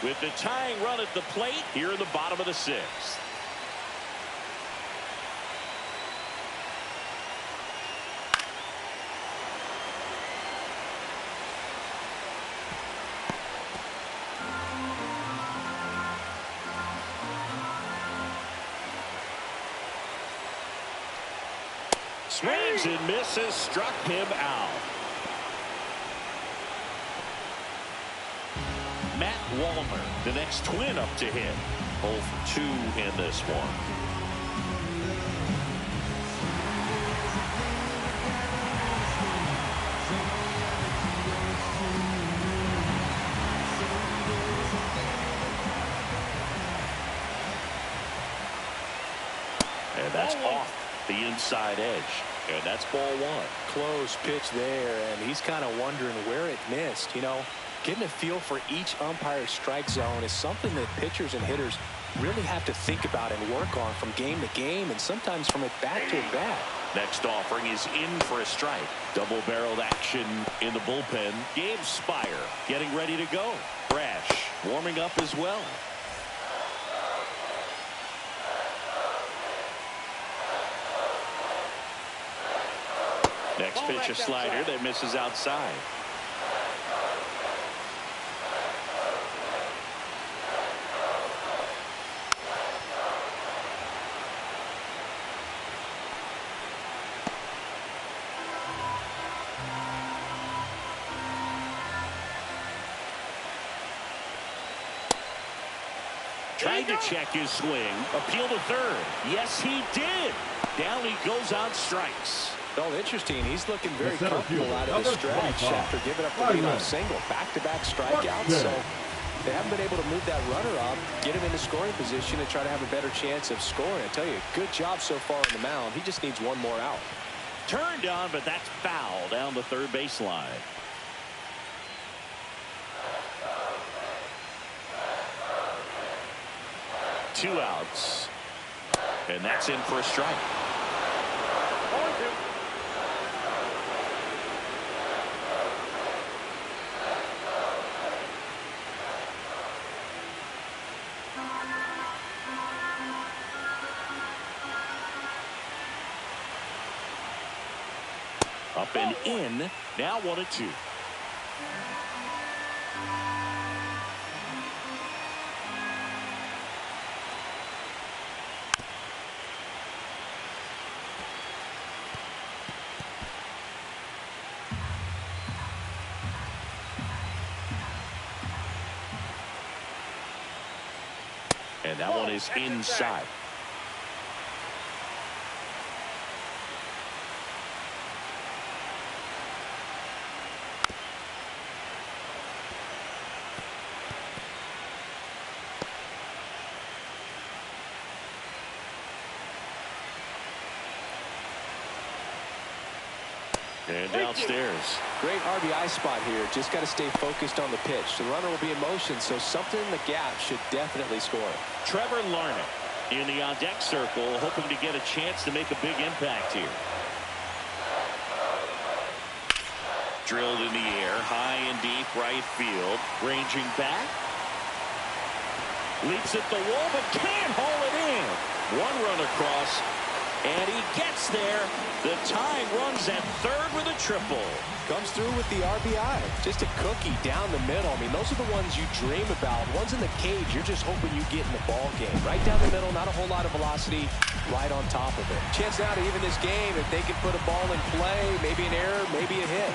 With the tying run at the plate here in the bottom of the 6th. Swings and misses, struck him out. Matt Wallner, the next Twin up to hit. 0 for 2 in this one. And that's off the inside edge. And that's ball 1. Close pitch there, and he's kind of wondering where it missed. You know, getting a feel for each umpire's strike zone is something that pitchers and hitters really have to think about and work on from game to game, and sometimes from at bat to at bat. Next offering is in for a strike. Double-barreled action in the bullpen. Gabe Spire getting ready to go. Brash warming up as well. Next pitch a slider that misses outside. Trying to check his swing. Appeal to third. Yes, he did. Down he goes on strikes. Oh, interesting. He's looking very comfortable out of the stretch after giving up the leadoff single. Back-to-back strikeouts. So they haven't been able to move that runner up, get him into scoring position, and try to have a better chance of scoring. I tell you, good job so far on the mound. He just needs one more out. Turned on, but that's foul down the third baseline. Two outs. And that's in for a strike. Up and in. Now 1-2. And that one is inside. And downstairs. Great RBI spot here. Just got to stay focused on the pitch. The runner will be in motion, so something in the gap should definitely score. Trevor Larnach in the on-deck circle, hoping to get a chance to make a big impact here. Drilled in the air, high and deep right field. Ranging back. Leaps at the wall, but can't haul it in. One run across. And he gets there. The tying runs at third with a triple. Comes through with the RBI. Just a cookie down the middle. I mean, those are the ones you dream about. Ones in the cage, you're just hoping you get in the ball game. Right down the middle, not a whole lot of velocity. Right on top of it. Chance now to even this game if they can put a ball in play. Maybe an error, maybe a hit.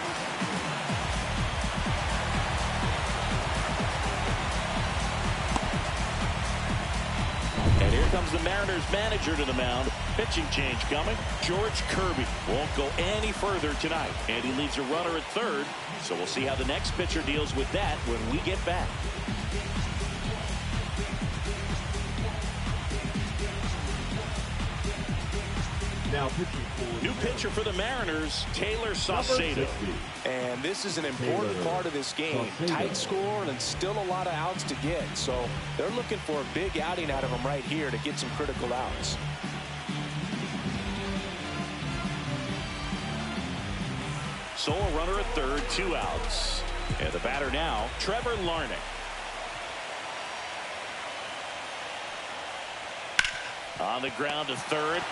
And here comes the Mariners manager to the mound. Pitching change coming. George Kirby won't go any further tonight. And he leaves a runner at third. So we'll see how the next pitcher deals with that when we get back. Now pitching for new pitcher for the Mariners, Taylor Saucedo. And this is an important part of this game. Tight score and still a lot of outs to get. So they're looking for a big outing out of him right here to get some critical outs. Sole runner at third, 2 outs. And the batter now, Trevor Larnach. On the ground to third.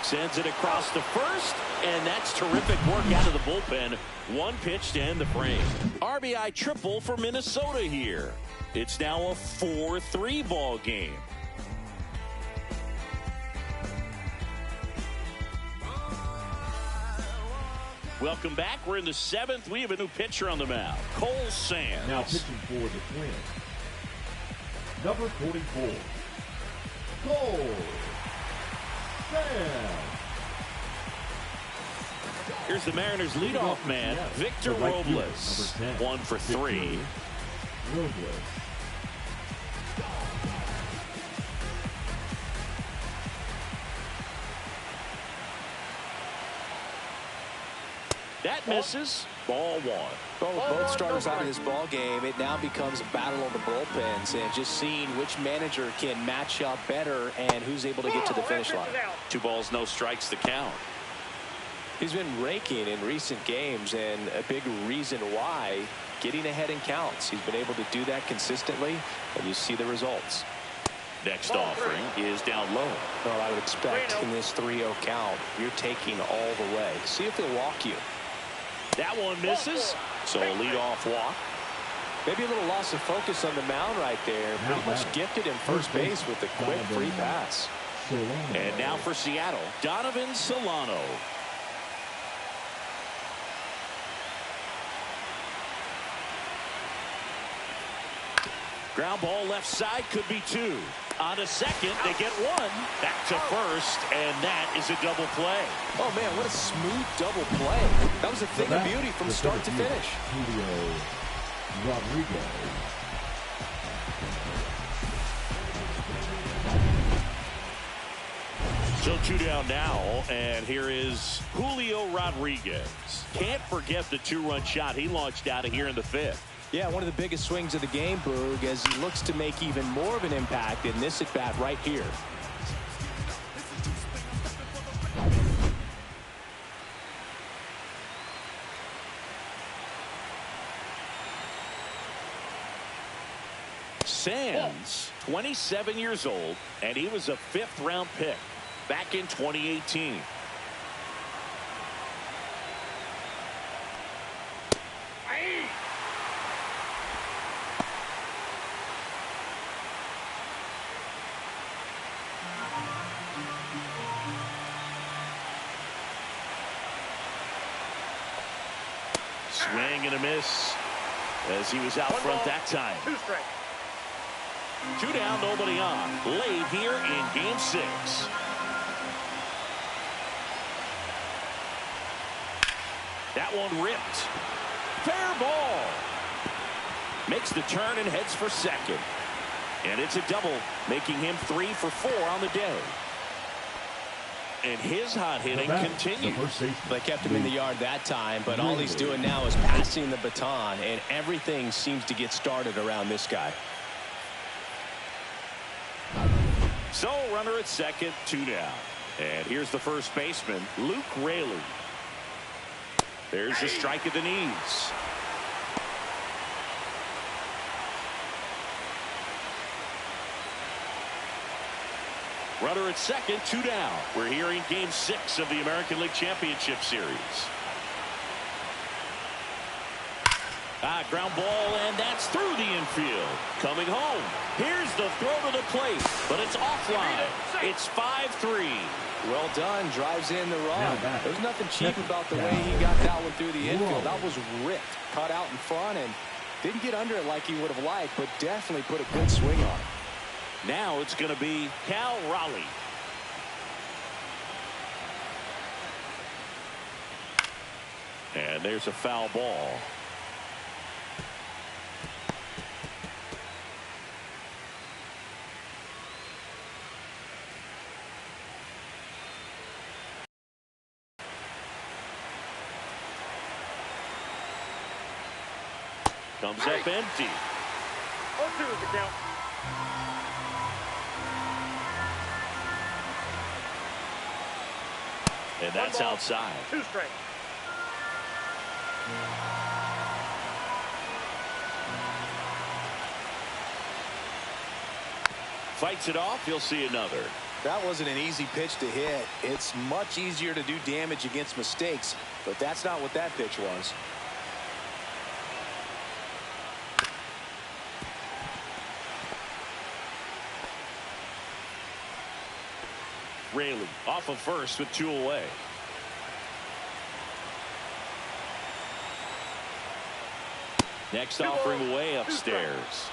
Sends it across to first, and that's terrific work out of the bullpen. One pitch to end the frame. RBI triple for Minnesota here. It's now a 4-3 ball game. Welcome back. We're in the 7th. We have a new pitcher on the mound, Cole Sands. Now pitching for the Twins, number 44, Cole Sands. Here's the Mariners leadoff man, Victor Robles. 1 for 3. Robles. That misses. Ball 1. Both starters out of this ball game. It now becomes a battle on the bullpens and just seeing which manager can match up better and who's able to get to the finish line. 2 balls, no strikes to count. He's been raking in recent games, and a big reason why, getting ahead in counts. He's been able to do that consistently, and you see the results. Next offering is down low. Well, I would expect in this 3-0 count, you're taking all the way. See if they'll walk you. That one misses. So a leadoff walk. Maybe a little loss of focus on the mound right there. Pretty much gifted him first base with a quick free pass. And now for Seattle, Donovan Solano. Ground ball left side, could be 2. On to second, they get 1. Back to first, and that is a double play. Oh, man, what a smooth double play. That was a thing of beauty from start to finish. Julio Rodriguez. So 2 down now, and here is Julio Rodriguez. Can't forget the 2-run shot he launched out of here in the 5th. Yeah, one of the biggest swings of the game, Boog, as he looks to make even more of an impact in this at-bat right here. Sands, 27 years old, and he was a 5th-round pick back in 2018. Swing and a miss as he was out front that time. 2 strikes. 2 down, nobody on. Late here in game 6. That one ripped. Fair ball. Makes the turn and heads for second. And it's a double, making him 3 for 4 on the day. And his hot hitting continues. They kept him in the yard that time, but all he's doing now is passing the baton, and everything seems to get started around this guy. So runner at second, 2 down. And here's the first baseman, Luke Raley. There's a strike at the knees. Runner at second, 2 down. We're here in game 6 of the American League Championship Series. Ground ball, and that's through the infield. Coming home. Here's the throw to the plate, but it's offline. It's 5-3. Well done. Drives in the run. There's nothing cheap about the way he got that one through the infield. That was ripped. Cut out in front and didn't get under it like he would have liked, but definitely put a good swing on it. Now it's going to be Cal Raleigh. And there's a foul ball. Comes up empty. 0-2 is the count. And that's outside. 2 strikes. Fights it off. You'll see another. That wasn't an easy pitch to hit. It's much easier to do damage against mistakes, but that's not what that pitch was. Raley off of first with 2 away. Next offering away upstairs.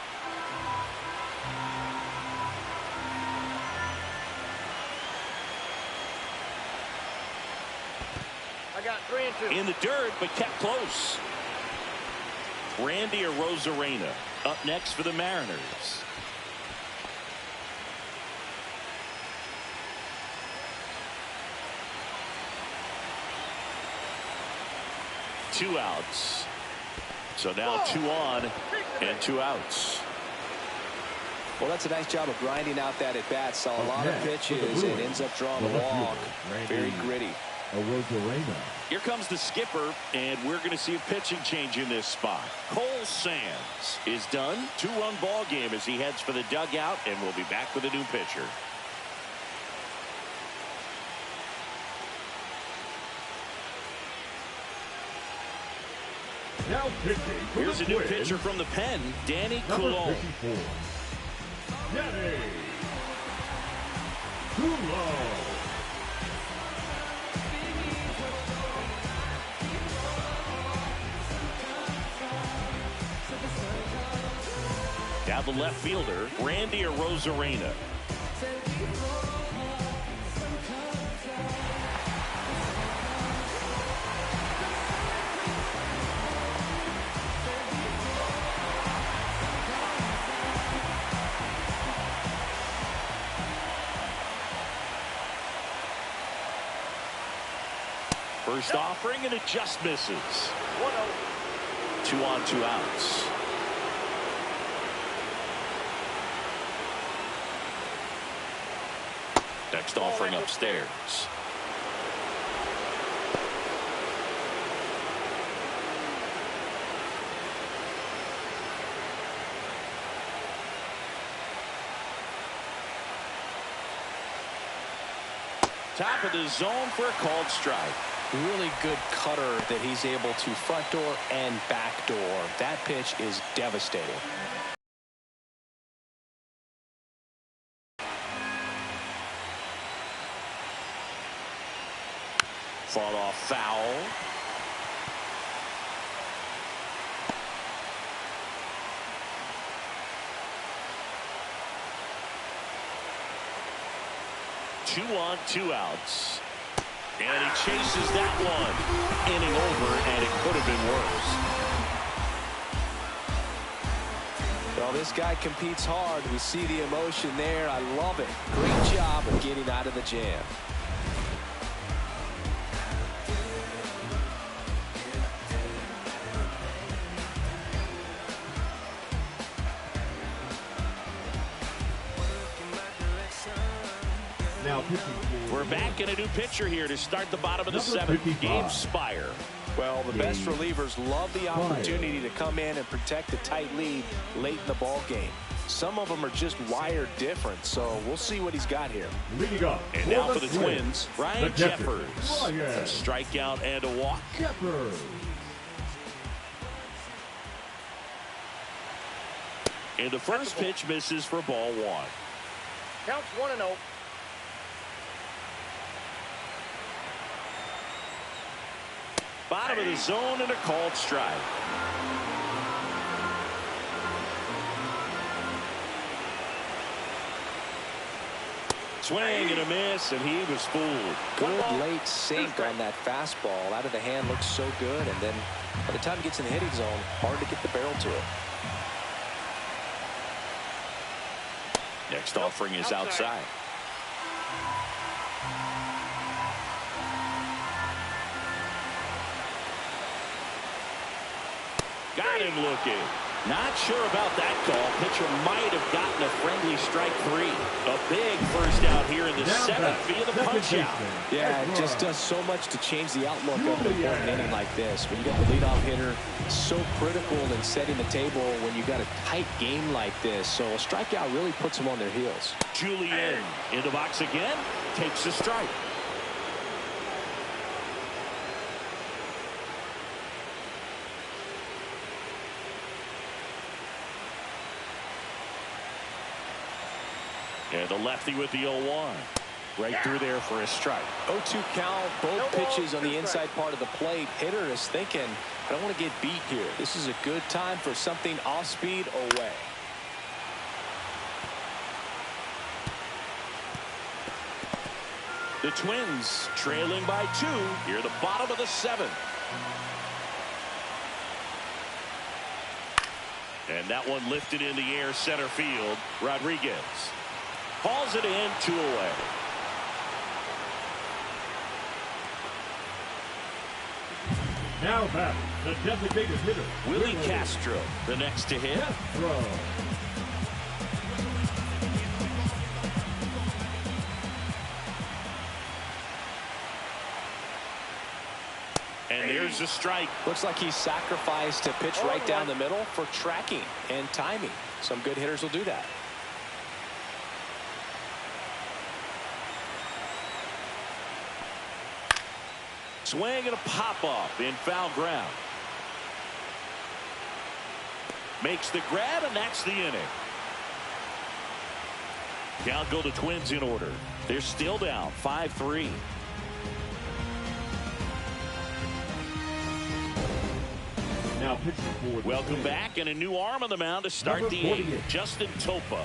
I got 3 and 2. In the dirt, but kept close. Randy Arozarena up next for the Mariners. Two outs. So now 2 on and 2 outs. Well, that's a nice job of grinding out that at bat. Saw a lot of pitches and ends up drawing the walk. Very gritty. Here comes the skipper, and we're going to see a pitching change in this spot. Cole Sands is done. 2-run ball game as he heads for the dugout, and we'll be back with a new pitcher. Now pitching. Here's a new pitcher from the pen, Danny Coulomb. Danny Coulomb. Now the left fielder, Randy Arozarena. First offering, and it just misses. 1-0. 2 on, 2 outs. Next offering upstairs. Top of the zone for a called strike. Really good cutter that he's able to front door and back door. That pitch is devastating. Fought off foul. Two on, 2 outs. And he chases that one. Inning over, and it could have been worse. Well, this guy competes hard. We see the emotion there. I love it. Great job of getting out of the jam. Now pitching. We're back in a new pitcher here to start the bottom of the 7th. Gabe Spire. Well, the best relievers love the opportunity to come in and protect a tight lead late in the ball game. Some of them are just wired different, so we'll see what he's got here. Leading up. And now for the Twins, Ryan Jeffers. A strikeout and a walk. Jeffers. And the first pitch misses for ball 1. Counts 1-0. Bottom of the zone and a called strike. Swing and a miss, and he was fooled. Good late sink on that fastball. Out of the hand looks so good, and then by the time it gets in the hitting zone, hard to get the barrel to it. Next offering is outside. Got him looking. Not sure about that call. Pitcher might have gotten a friendly strike 3. A big first out here in the 7th via the punch out. Yeah, it just does so much to change the outlook of an important inning like this. When you got the leadoff hitter, so critical in setting the table when you got a tight game like this. So a strikeout really puts them on their heels. Julian in the box again, takes a strike. And the lefty with the 0-1. Right through there for a strike. 0-2 count, both pitches on the inside part of the plate. Hitter is thinking, I don't want to get beat here. This is a good time for something off speed away. The Twins trailing by 2 here at the bottom of the 7th. And that one lifted in the air center field. Rodriguez hauls it in, 2 away. Now back, the designated hitter, Willie Castro, the next to hit. Castro. And there's a strike. Looks like he sacrificed a pitch right down the middle for tracking and timing. Some good hitters will do that. Swing and a pop-up in foul ground. Makes the grab, and that's the inning. Count go the Twins in order. They're still down 5-3. Now Now pitching for Welcome back, and a new arm on the mound to start Number the 48. eighth. Justin Topa.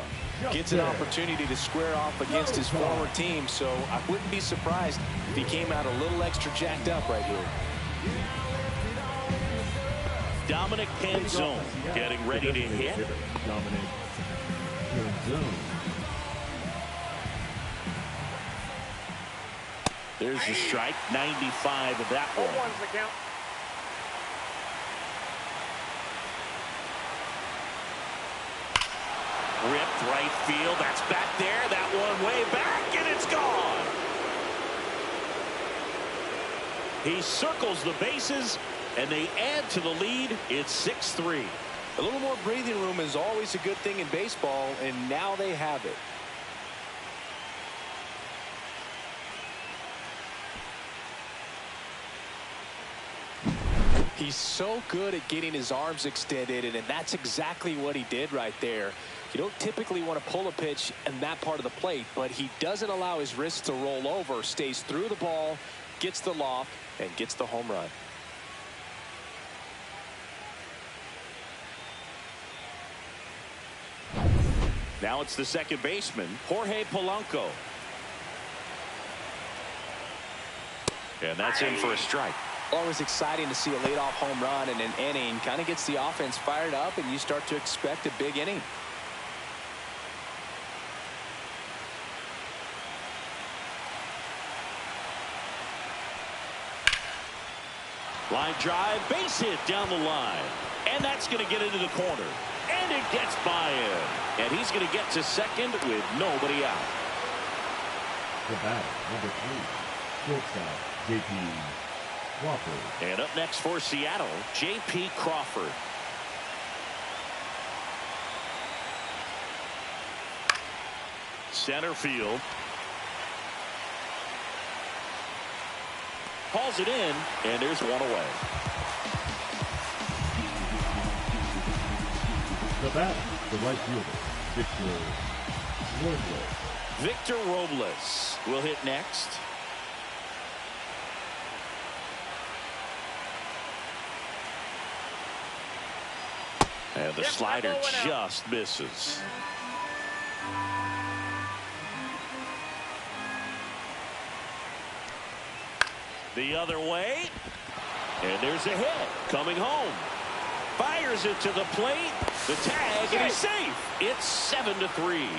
Gets an opportunity to square off against his former team, so I wouldn't be surprised if he came out a little extra jacked up right here. Dominic Panzone getting ready to hit. Dominic Panzone. There's the strike, 95 of that one. 0-1's the count. Ripped right field. That's back there. That one way back, and it's gone. He circles the bases, and they add to the lead. It's 6-3. A little more breathing room is always a good thing in baseball, and now they have it. He's so good at getting his arms extended, and that's exactly what he did right there. You don't typically want to pull a pitch in that part of the plate, but he doesn't allow his wrists to roll over, stays through the ball, gets the loft, and gets the home run. Now it's the second baseman, Jorge Polanco. And that's in for a strike. Always exciting to see a leadoff home run in an inning. Kind of gets the offense fired up, and you start to expect a big inning. Line drive, base hit down the line. And that's going to get into the corner. And it gets by him. And he's going to get to second with nobody out. The batter, number 3, shortstop, J.P. Crawford. And up next for Seattle, J.P. Crawford. Center field. Calls it in, and there's one away. The batter, the right fielder, Victor Robles. Victor Robles will hit next. And the slider just misses. The other way. And there's a hit. Coming home. Fires it to the plate. The tag, and he's safe. It's 7-3.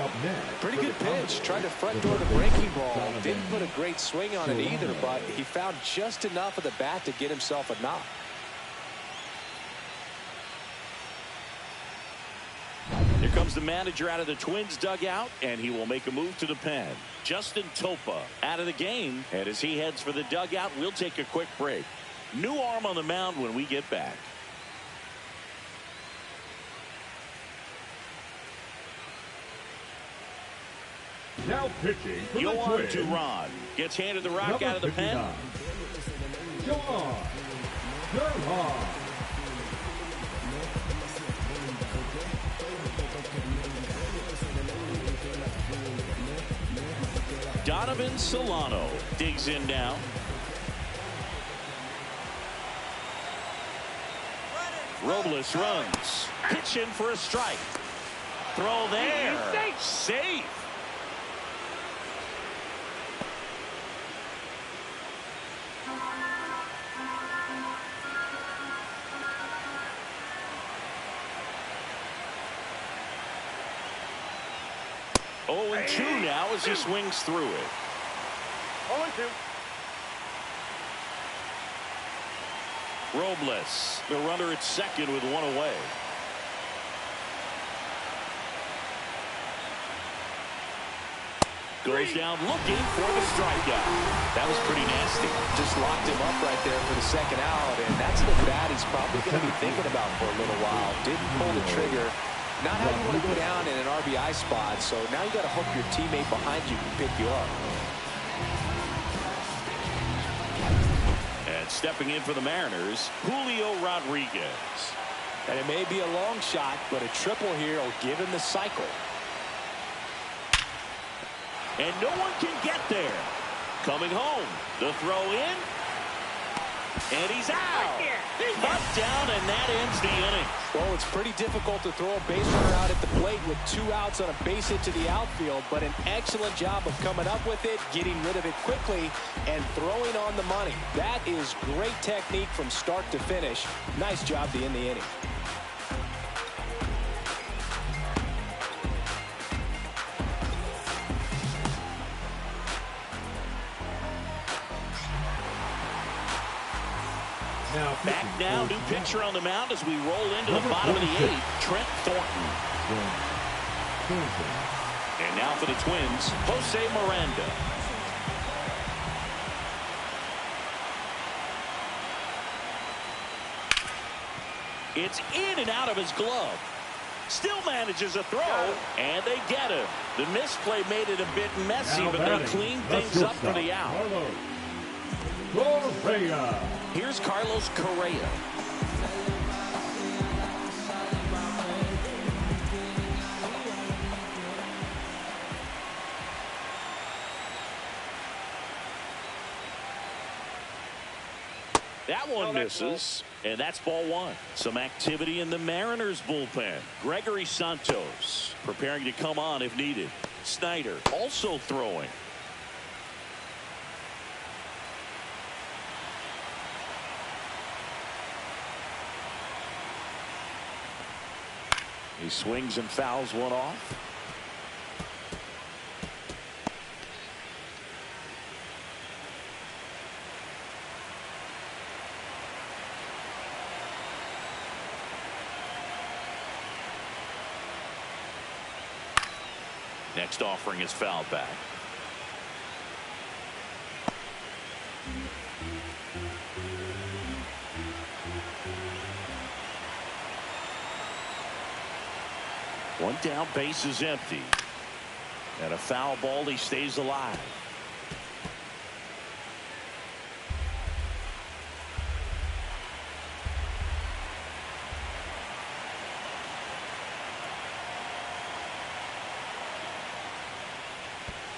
Up next, Pretty good pitch. Tried to front door the breaking ball. Didn't put a great swing on it either, but he found just enough of the bat to get himself a knock. Here comes the manager out of the Twins dugout, and he will make a move to the pen. Justin Topa out of the game, and as he heads for the dugout, we'll take a quick break. New arm on the mound when we get back. now pitching for the Yohan Twins, Duran gets handed the rock number out of the 59, pen. Yohan Duran. Donovan Solano digs in now. Robles runs. Pitch in for a strike. Throw there. Safe. Oh, and 2 now as he swings through it. 0-2. Robles, the runner at second with 1 away. Goes down looking for the strikeout. That was pretty nasty. Just locked him up right there for the second out, and that's the bat he's probably going to be thinking about for a little while. Didn't pull the trigger. Not how you want to go down in an RBI spot, so now you got to hope your teammate behind you can pick you up. And stepping in for the Mariners, Julio Rodriguez. And it may be a long shot, but a triple here will give him the cycle. And no one can get there. Coming home, the throw in, and he's out. Butt down, and that ends the inning. Well, it's pretty difficult to throw a base runner out at the plate with 2 outs on a base hit to the outfield, but an excellent job of coming up with it, getting rid of it quickly, and throwing on the money. That is great technique from start to finish. Nice job to end the inning. Back now, new pitcher on the mound as we roll into the bottom of the 8th, Trent Thornton. And now for the Twins, Jose Miranda. It's in and out of his glove. Still manages a throw, and they get him. The misplay made it a bit messy, but they clean things up for the out. Here's Carlos Correa. That one misses, and that's ball 1. Some activity in the Mariners bullpen. Gregory Santos preparing to come on if needed. Snyder also throwing. He swings and fouls one off. Next offering is fouled back. One down, base is empty. And a foul ball, he stays alive.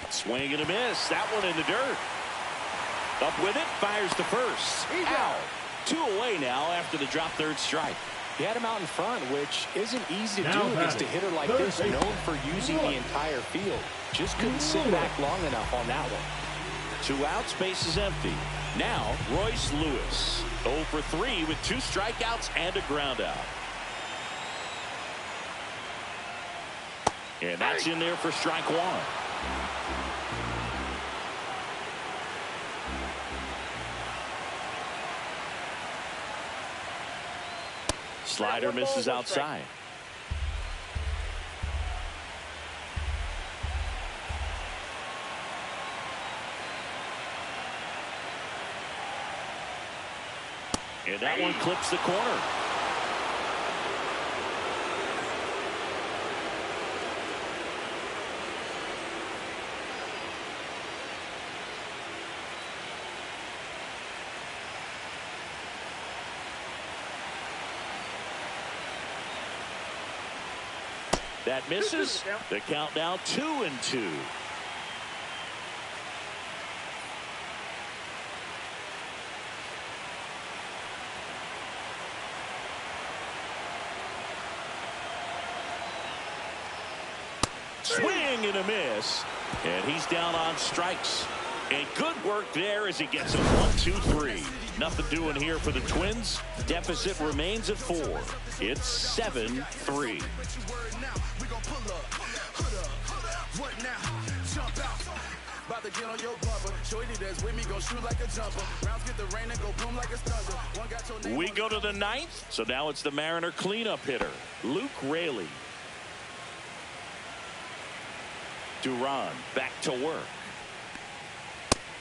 Swing and a miss. That one in the dirt. Up with it, fires to first. Out. 2 away now after the drop third strike. He had him out in front, which isn't easy to do against a hitter like this, known for using the entire field. Just couldn't sit back long enough on that one. 2 outs, base is empty. Now, Royce Lewis. 0 for 3 with 2 strikeouts and a ground out. And that's in there for strike 1. Slider misses outside. And that one clips the corner. That misses. The count now 2-2. Swing and a miss. And he's down on strikes. And good work there as he gets a 1-2-3. Nothing doing here for the Twins. Deficit remains at 4. It's 7-3. We go to the 9th, so now it's the Mariner cleanup hitter, Luke Raley. Duran back to work.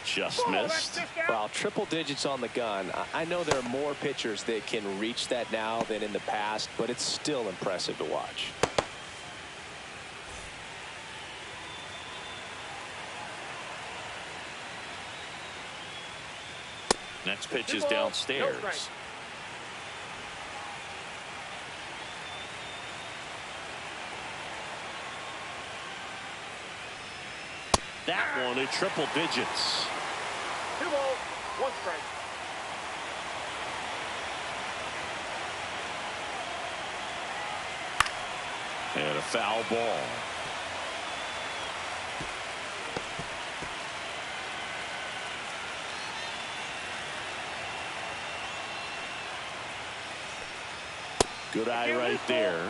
Just missed. Well, triple digits on the gun. I know there are more pitchers that can reach that now than in the past, but it's still impressive to watch. Next pitch is downstairs. That one in triple digits. 2 balls, 1 strike. And a foul ball. Good eye right there.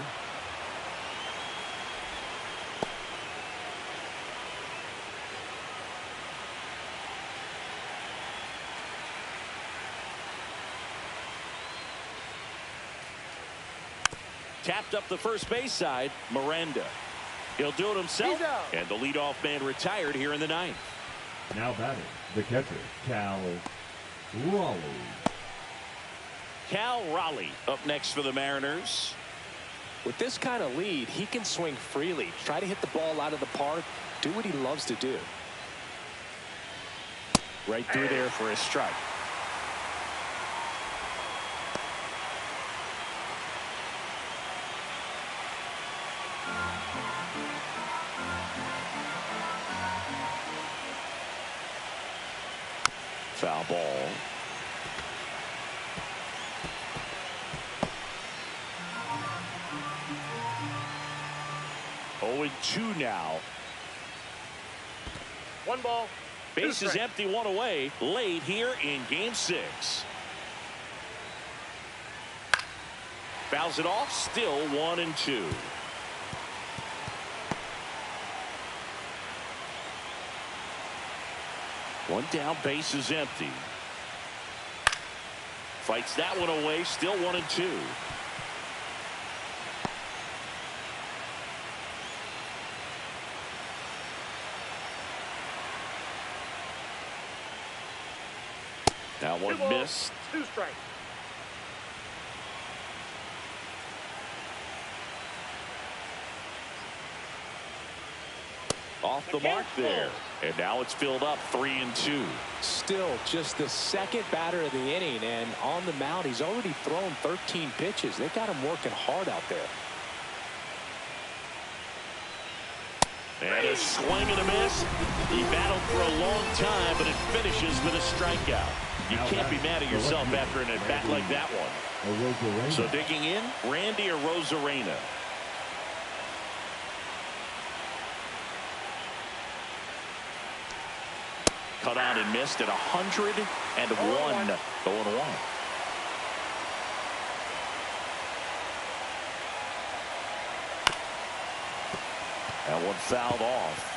Tapped up the first base side. Miranda. He'll do it himself. And the leadoff man retired here in the ninth. Now batting, the catcher, Cal Raleigh. Cal Raleigh up next for the Mariners. With this kind of lead, he can swing freely. Try to hit the ball out of the park. Do what he loves to do. Right through there for a strike. Foul ball. Oh, and 2 now. 1 ball. Base is empty, 1 away. Late here in game 6. Fouls it off. Still 1 and 2. One down, base is empty. Fights that one away, still 1 and 2. That one missed. 2 strikes. Off the mark there. And now it's filled up 3 and 2. Still just the second batter of the inning, and on the mound he's already thrown 13 pitches. They got him working hard out there. And a swing and a miss. He battled for a long time, but it finishes with a strikeout. You can't be mad at yourself after an at-bat like that one. So digging in, Randy Arozarena. Cut out and missed at 101. 0-1. That one fouled off.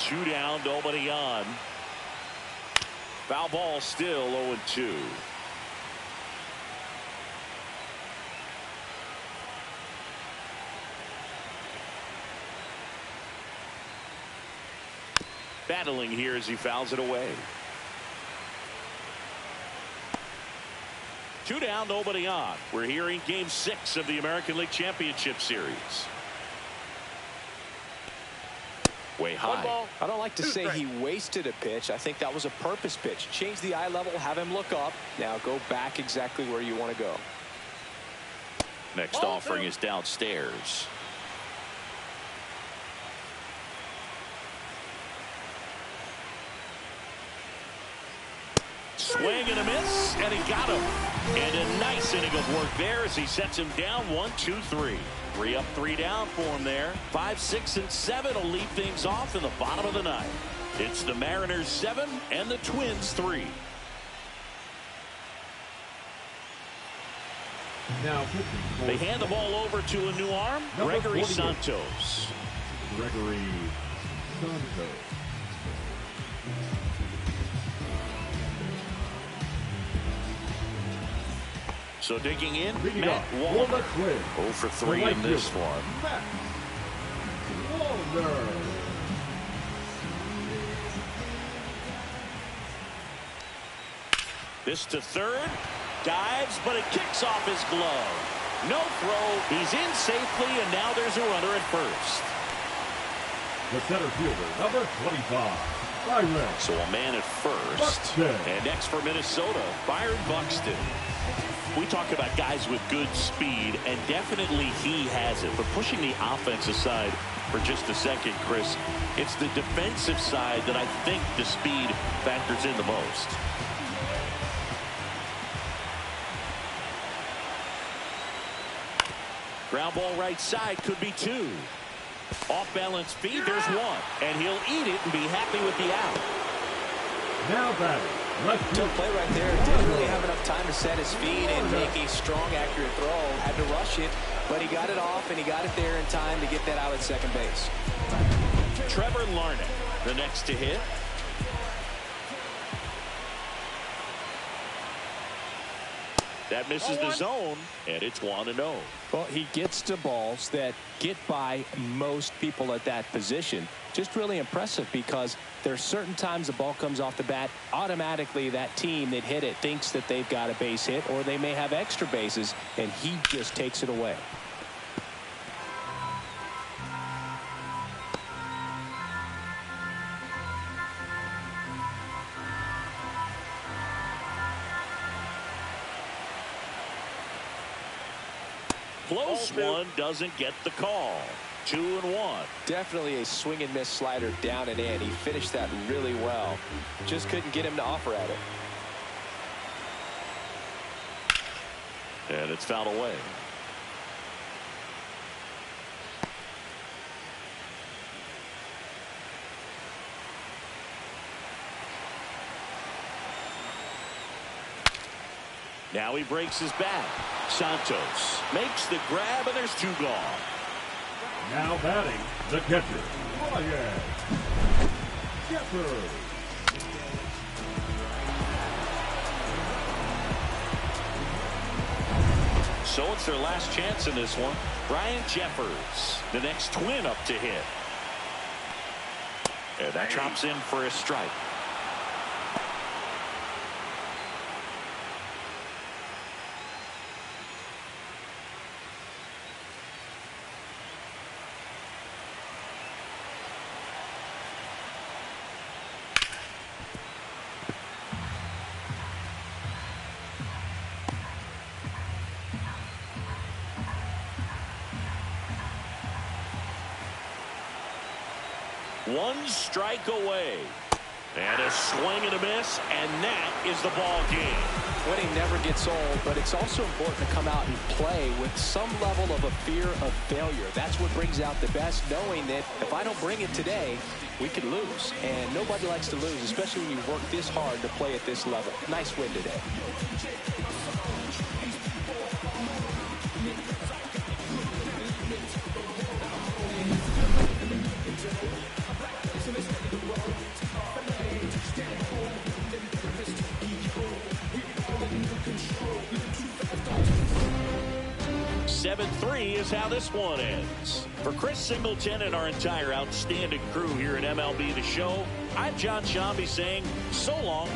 Two down, nobody on. Foul ball, still 0-2. Battling here as he fouls it away. 2 down, nobody on. We're here in game 6 of the American League Championship Series. Way high. I don't like to say he wasted a pitch. I think that was a purpose pitch. Change the eye level, have him look up. Now go back exactly where you want to go. Next offering is downstairs. Swing and a miss, and he got him. And a nice inning of work there as he sets him down 1-2-3. 3 up, 3 down for him there. 5, 6, and 7 will lead things off in the bottom of the ninth. It's the Mariners 7 and the Twins 3. Now, they hand the ball over to a new arm, Gregory Santos. Gregory Santos. So digging in, Matt Wallner. 0 for 3 in this one. Matt Wallner. This to third. Dives, but it kicks off his glove. No throw. He's in safely, and now there's a runner at first. The center fielder, number 25. Byron. So a man at first. Buxton. And next for Minnesota, Byron Buxton. We talk about guys with good speed, and definitely he has it. But pushing the offense aside for just a second, Chris, it's the defensive side that I think the speed factors in the most. Ground ball right side, could be two. Off balance feed, there's one. And he'll eat it and be happy with the out. Now batting. Tough play right there. Didn't really have enough time to set his feet and make a strong, accurate throw. Had to rush it, but he got it off, and he got it there in time to get that out at second base. Trevor Larnach, the next to hit. That misses the zone, and it's 1-0. Well, he gets to balls that get by most people at that position. Just really impressive because there's certain times the ball comes off the bat, automatically that team that hit it thinks that they've got a base hit, or they may have extra bases, and he just takes it away. Close one, doesn't get the call. 2-1. Definitely a swing and miss slider down and in. He finished that really well. Just couldn't get him to offer at it. And it's fouled away. Now he breaks his back. Santos makes the grab, and there's two gone. Now batting, the catcher, Ryan Jeffers. So it's their last chance in this one. Ryan Jeffers, the next twin up to hit. And that drops in for a strike. One strike away. And a swing and a miss, and that is the ball game. Winning never gets old, but it's also important to come out and play with some level of a fear of failure. That's what brings out the best, knowing that if I don't bring it today, we could lose. And nobody likes to lose, especially when you work this hard to play at this level. Nice win today. Three is how this one ends. For Chris Singleton and our entire outstanding crew here at MLB The Show, I'm John Shambi saying so long.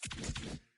it.